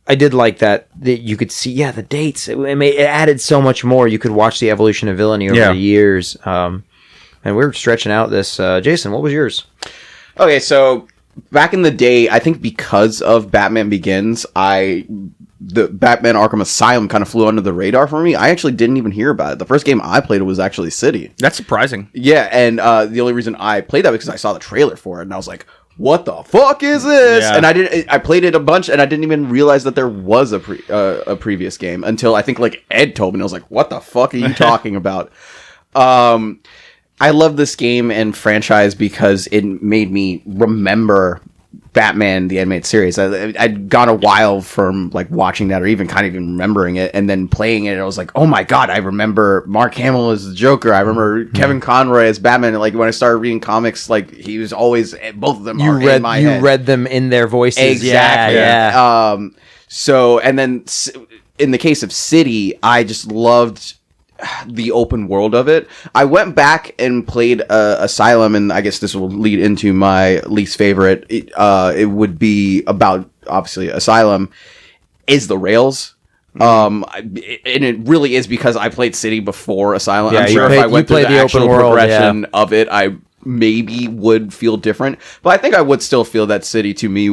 I did like that you could see, the dates. It added so much more. You could watch the evolution of villainy over the years. And we're stretching out this. Jason, what was yours? Okay, so back in the day, I think because of Batman Begins, the Batman Arkham Asylum kind of flew under the radar for me. I actually didn't even hear about it. The first game I played was actually City. That's surprising. Yeah, and the only reason I played that was because I saw the trailer for it, and I was like, what the fuck is this? Yeah. And I played it a bunch, and I didn't even realize that there was a previous game until I think like Ed told me, and I was like, what the fuck are you talking about? I love this game and franchise because it made me remember Batman the animated series. I'd gone a while from like watching that or even kind of even remembering it, and then playing it, I was like, oh my god, I remember Mark Hamill as the Joker. I remember Kevin Conroy as Batman. And like when I started reading comics, like he was always, both of them are in my head. You read them in their voices. Exactly. Yeah. So, and then in the case of City, I just loved the open world of it. I went back and played Asylum, and I guess this will lead into my least favorite. It would be about, obviously, Asylum is the rails. And it really is because I played City before Asylum. I'm sure if I went through the actual progression of it, I maybe would feel different, but I think I would still feel that City to me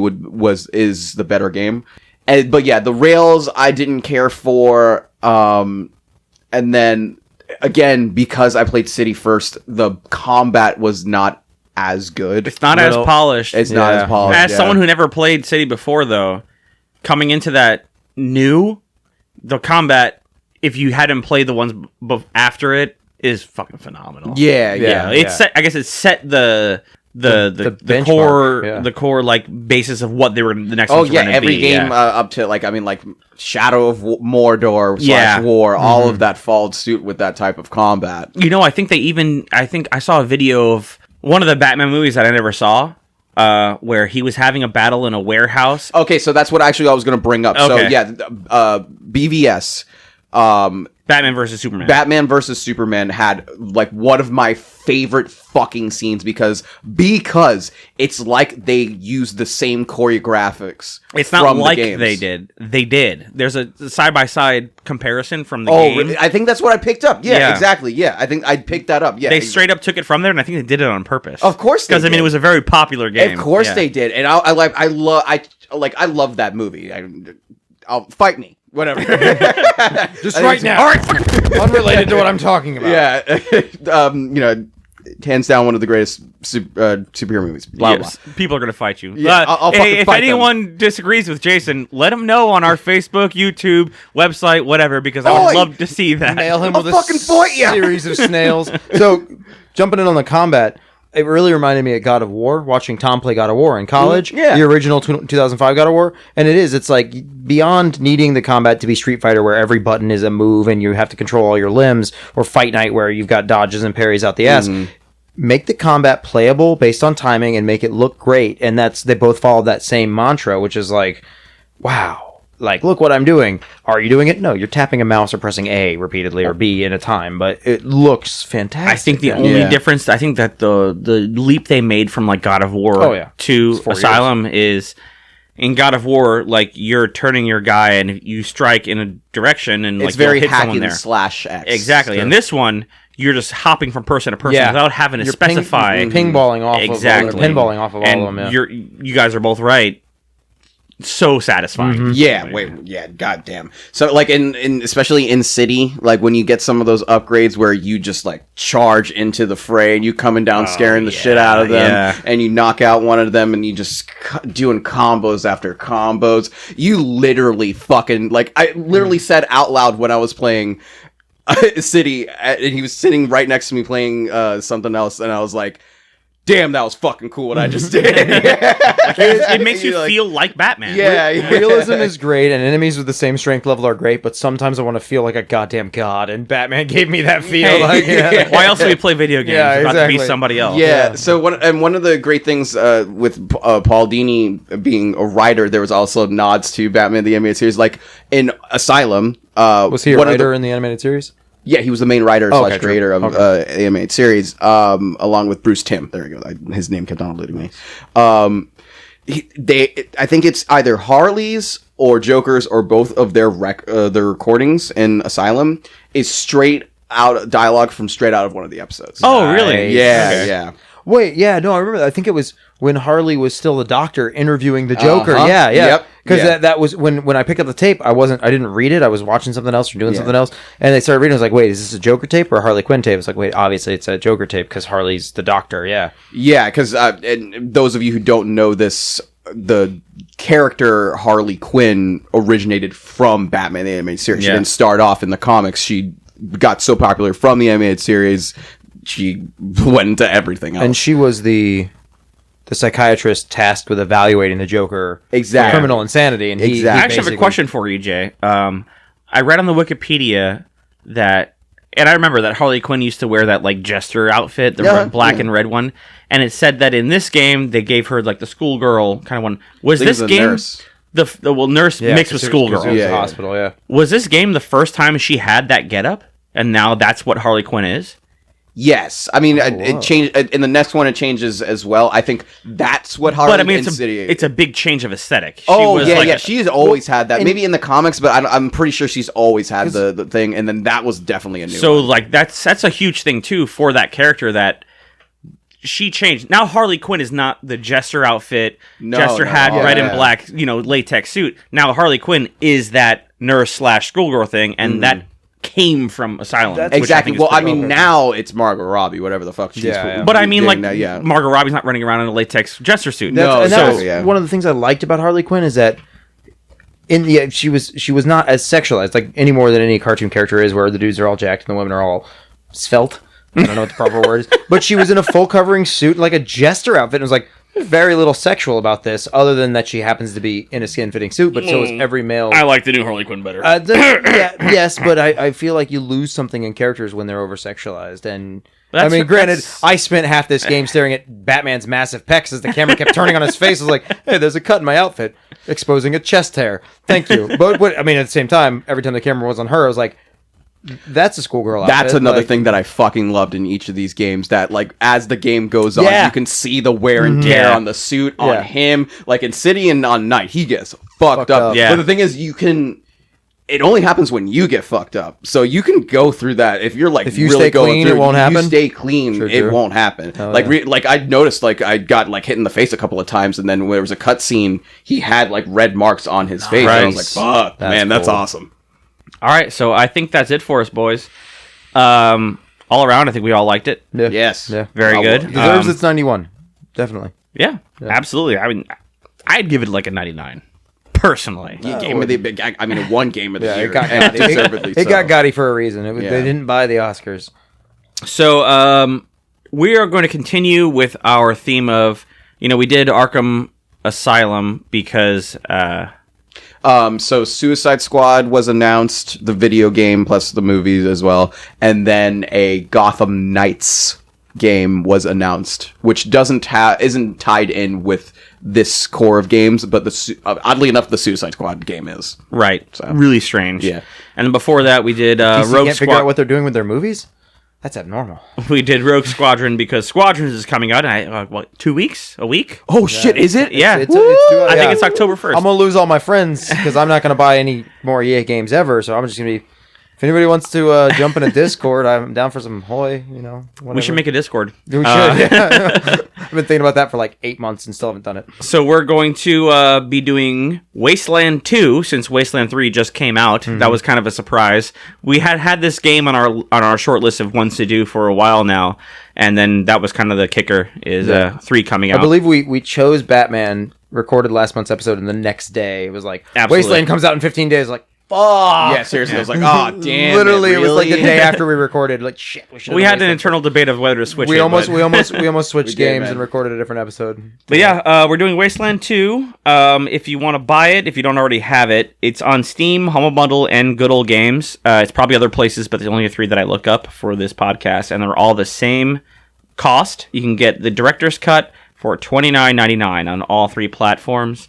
is the better game. But yeah, the rails I didn't care for. And then, again, because I played City first, the combat was not as good. It's not as polished. It's not as polished. As someone who never played City before, though, coming into that the combat, if you hadn't played the ones after it, is fucking phenomenal. Yeah. It's set, I guess it set the core like basis of what they were the next. Oh yeah, every game up to like Shadow of Mordor / War, all of that followed suit with that type of combat. You know, I think I saw a video of one of the Batman movies that I never saw, where he was having a battle in a warehouse. Okay, so that's what actually I was going to bring up. Okay. So yeah, BVS. Batman versus Superman. Batman versus Superman had like one of my favorite fucking scenes because it's like they used the same choreographics. It's not like they did. They did. There's a side-by-side comparison from the game. I think that's what I picked up. Yeah, exactly. Yeah, I think I picked that up. Yeah, they straight up took it from there, and I think they did it on purpose. Of course, because I mean it was a very popular game. Of course they did, and I love that movie. I'll fight me. Whatever. Just right now. All right. Unrelated to what I'm talking about. Yeah. Hands down one of the greatest superhero movies. Blah, blah. People are going to fight you. Yeah, I'll fucking if fight anyone disagrees with Jason, let him know on our Facebook, YouTube, website, whatever, because I would love to see that. Nail him with fucking fight you. Series of snails. So, jumping in on the combat, it really reminded me of God of War, watching Tom play God of War in college. Yeah. The original 2005 God of War. And it's like beyond needing the combat to be Street Fighter where every button is a move and you have to control all your limbs, or Fight Night where you've got dodges and parries out the ass. Make the combat playable based on timing and make it look great. And they both follow that same mantra, which is like, wow. Like, look what I'm doing. Are you doing it? No, you're tapping a mouse or pressing A repeatedly or B in a time, but it looks fantastic. I think the only difference, I think that the leap they made from like God of War to Asylum is in God of War, like you're turning your guy and you strike in a direction and It's like very you'll hit hack someone and there. slash X. Exactly. And this one, you're just hopping from person to person Yeah. without having to You're specify. pingballing off Exactly. of pinballing off of all and of them. Yeah. you guys are both right. So satisfying. Yeah, goddamn. So like in especially in city, like when you get some of those upgrades where you just like charge into the fray and you coming down scaring the shit out of them and you knock out one of them and you just doing combos after combos. You literally fucking like I literally said out loud when I was playing City and he was sitting right next to me playing something else and I was like, damn, that was fucking cool what I just did. It makes you feel like Batman. Yeah, Realism is great, and enemies with the same strength level are great, but sometimes I want to feel like a goddamn god, and Batman gave me that feel. Hey, why else do we play video games? Yeah, About to be exactly. somebody else. Yeah. So one of the great things with Paul Dini being a writer, there was also nods to Batman the Animated Series, like in Asylum. Was he a writer in the animated series? Yeah, he was the main writer / creator of the animated series, along with Bruce Timm. There you go. His name kept on eluding me. I think it's either Harley's or Joker's or both of their recordings in Asylum is straight out dialogue from straight out of one of the episodes. Oh, really? Yeah, Okay. yeah. Wait, yeah, no, I remember that. I think it was when Harley was still the Doctor interviewing the Joker. Uh-huh. Yeah. Yep. Because Yeah. that was when I picked up the tape. I didn't read it. I was watching something else or doing something else, and they started reading. I was like, "Wait, is this a Joker tape or a Harley Quinn tape?" It's like, "Wait, obviously it's a Joker tape because Harley's the Doctor." Yeah. Yeah, because and those of you who don't know this, the character Harley Quinn originated from Batman the Animated Series. She Yeah. didn't start off in the comics. She got so popular from the animated series, she went into everything else. And she was the psychiatrist tasked with evaluating the Joker Exactly. criminal insanity. And he Exactly. I actually have a basically- question for you, Jay. I read on the Wikipedia that, and I remember that Harley Quinn used to wear that like jester outfit, the black and red one, and it said that in this game they gave her like the schoolgirl kind of one. Was I think this it was a game nurse. the nurse Yeah, mixed with 'cause schoolgirl? it was Yeah, a yeah. hospital. Yeah. Was this game the first time she had that getup, and now that's what Harley Quinn is? Yes, I mean it changed in the next one. It changes as well. I think that's what Harley But I mean, and City. it's a big change of aesthetic. She Oh was yeah, like yeah. She's always had that. Maybe in the comics, but I'm pretty sure she's always had the thing. And then that was definitely a new. So one. like that's a huge thing too for that character that she changed. Now Harley Quinn is not the jester outfit, jester hat, red and black, latex suit. Now Harley Quinn is that nurse / schoolgirl thing, and that came from Asylum. which exactly. think is Well, I pretty mean, cool. now it's Margot Robbie, whatever the fuck she's. But I mean, like, now, yeah. Margot Robbie's not running around in a latex jester suit. And that was yeah. one of the things I liked about Harley Quinn is that she was not as sexualized like any more than any cartoon character is, where the dudes are all jacked and the women are all svelte. I don't know what the proper word is, but she was in a full covering suit, like a jester outfit. And it was like there's very little sexual about this, other than that she happens to be in a skin fitting suit. But so is every male. I like the new Harley Quinn better. Yes, but I feel like you lose something in characters when they're over sexualized. And That's- I mean, granted, that's- I spent half this game staring at Batman's massive pecs as the camera kept turning on his face. I was like, "Hey, there's a cut in my outfit, exposing a chest hair. Thank you." But I mean, at the same time, every time the camera was on her, I was like, "That's a schoolgirl outfit." That's another Like, thing that I fucking loved in each of these games. That like as the game goes on, Yeah. you can see the wear and tear Yeah. on the suit on Yeah. him. Like in City and on Night, he gets fucked up. Yeah. But the thing is, you can. It only happens when you get fucked up. So you can go through that if you're like If you really stay going clean, through. it won't You happen? stay clean, Sure, it sure. won't happen. Oh, like yeah. like I noticed like I got like hit in the face a couple of times, and then when there was a cut scene, he had like red marks on his face. And I was Nice. like, "Fuck, man, that's cool. awesome." All right, so I think that's it for us, boys. All around, I think we all liked it. Yeah. Yes, Yeah. Very good. Deserves its 91. Definitely. Yeah, absolutely. I mean, I'd give it like a 99, personally. Game of the big. I mean, one game of the year. It got and Gotti. deservedly It so. got Gotti for a reason. Yeah. They didn't buy the Oscars. So we are going to continue with our theme of, we did Arkham Asylum because So Suicide Squad was announced, the video game plus the movies as well, and then a Gotham Knights game was announced, which isn't tied in with this core of games, but oddly enough, the Suicide Squad game is. right, really strange. Yeah. And before that, we did DC Rogue can't figure out Squad. what they're doing with their movies? That's abnormal. We did Rogue Squadron because Squadrons is coming out in, what, 2 weeks? A week? Oh, shit, is it? Yeah. It's due, I think it's October 1st. I'm going to lose all my friends because I'm not going to buy any more EA games ever. So I'm just going to be... If anybody wants to jump in a Discord, I'm down for some hoy, whatever. We should make a Discord. We should, yeah. I've been thinking about that for like 8 months and still haven't done it. So we're going to be doing Wasteland 2 since Wasteland 3 just came out. Mm-hmm. That was kind of a surprise. We had this game on our short list of ones to do for a while now, and then that was kind of the kicker is 3 coming out. I believe we chose Batman, recorded last month's episode, and the next day it was like, Absolutely. Wasteland comes out in 15 days, like, fuck. Yeah, seriously. I was like, oh, damn. Literally, it was like the day after we recorded. Like, shit. We had an internal debate of whether to switch. We almost switched games man. and recorded a different episode. But yeah, we're doing Wasteland 2. If you want to buy it, if you don't already have it, it's on Steam, Humble Bundle, and Good Old Games. It's probably other places, but there's only 3 that I look up for this podcast, and they're all the same cost. You can get the director's cut for $29.99 on all 3 platforms.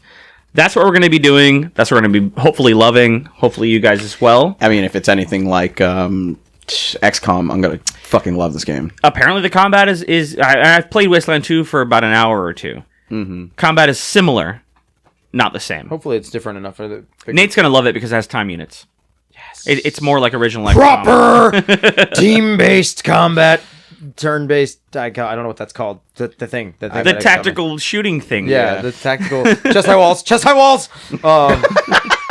That's what we're going to be doing. That's what we're going to be hopefully loving. Hopefully you guys as well. I mean, if it's anything like XCOM, I'm going to fucking love this game. Apparently the combat is I've played Wasteland 2 for about an hour or 2. Mm-hmm. Combat is similar, not the same. Hopefully it's different enough for the... Nate's going to love it because it has time units. Yes. It's more like original XCOM. Proper team-based combat. Turn-based, I don't know what that's called. The thing. The tactical shooting thing. Yeah, the tactical chest high walls.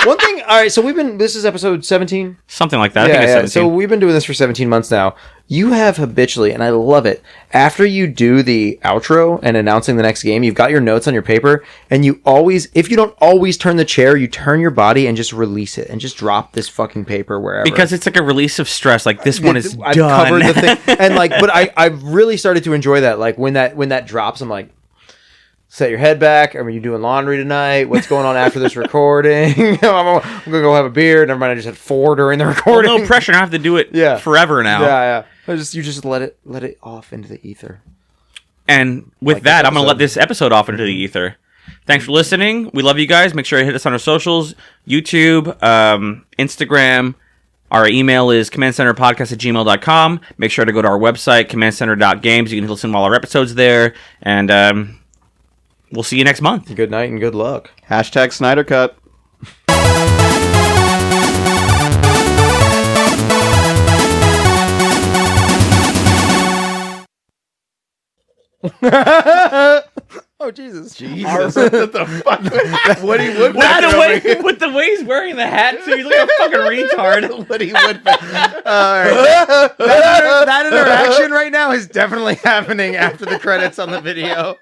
One thing, all right, so this is episode 17? Something like that. I think it's 17. So we've been doing this for 17 months now. You have habitually, and I love it, after you do the outro and announcing the next game, you've got your notes on your paper, and you always, if you don't always turn the chair, you turn your body and just release it, and just drop this fucking paper wherever. Because it's like a release of stress, like this one is I've done. covered the thing, and like, but I've really started to enjoy that, like when that drops, I'm like, set your head back. Are you doing laundry tonight? What's going on after this recording? I'm going to go have a beer. Never mind, I just had 4 during the recording. Well, no pressure. I don't have to do it forever now. Yeah. You just let it off into the ether. And with that, I'm going to let this episode off into the ether. Thanks for listening. We love you guys. Make sure you hit us on our socials, YouTube, Instagram. Our email is commandcenterpodcast@gmail.com. Make sure to go to our website, commandcenter.games. You can listen to all our episodes there. And we'll see you next month. Good night and good luck. # Snyder Cut. Oh, Jesus. Jesus. What the fuck? Woody Woodpecker. With the way he's wearing the hat, too. He's like a fucking retard. Woody Woodpecker. That interaction right now is definitely happening after the credits on the video.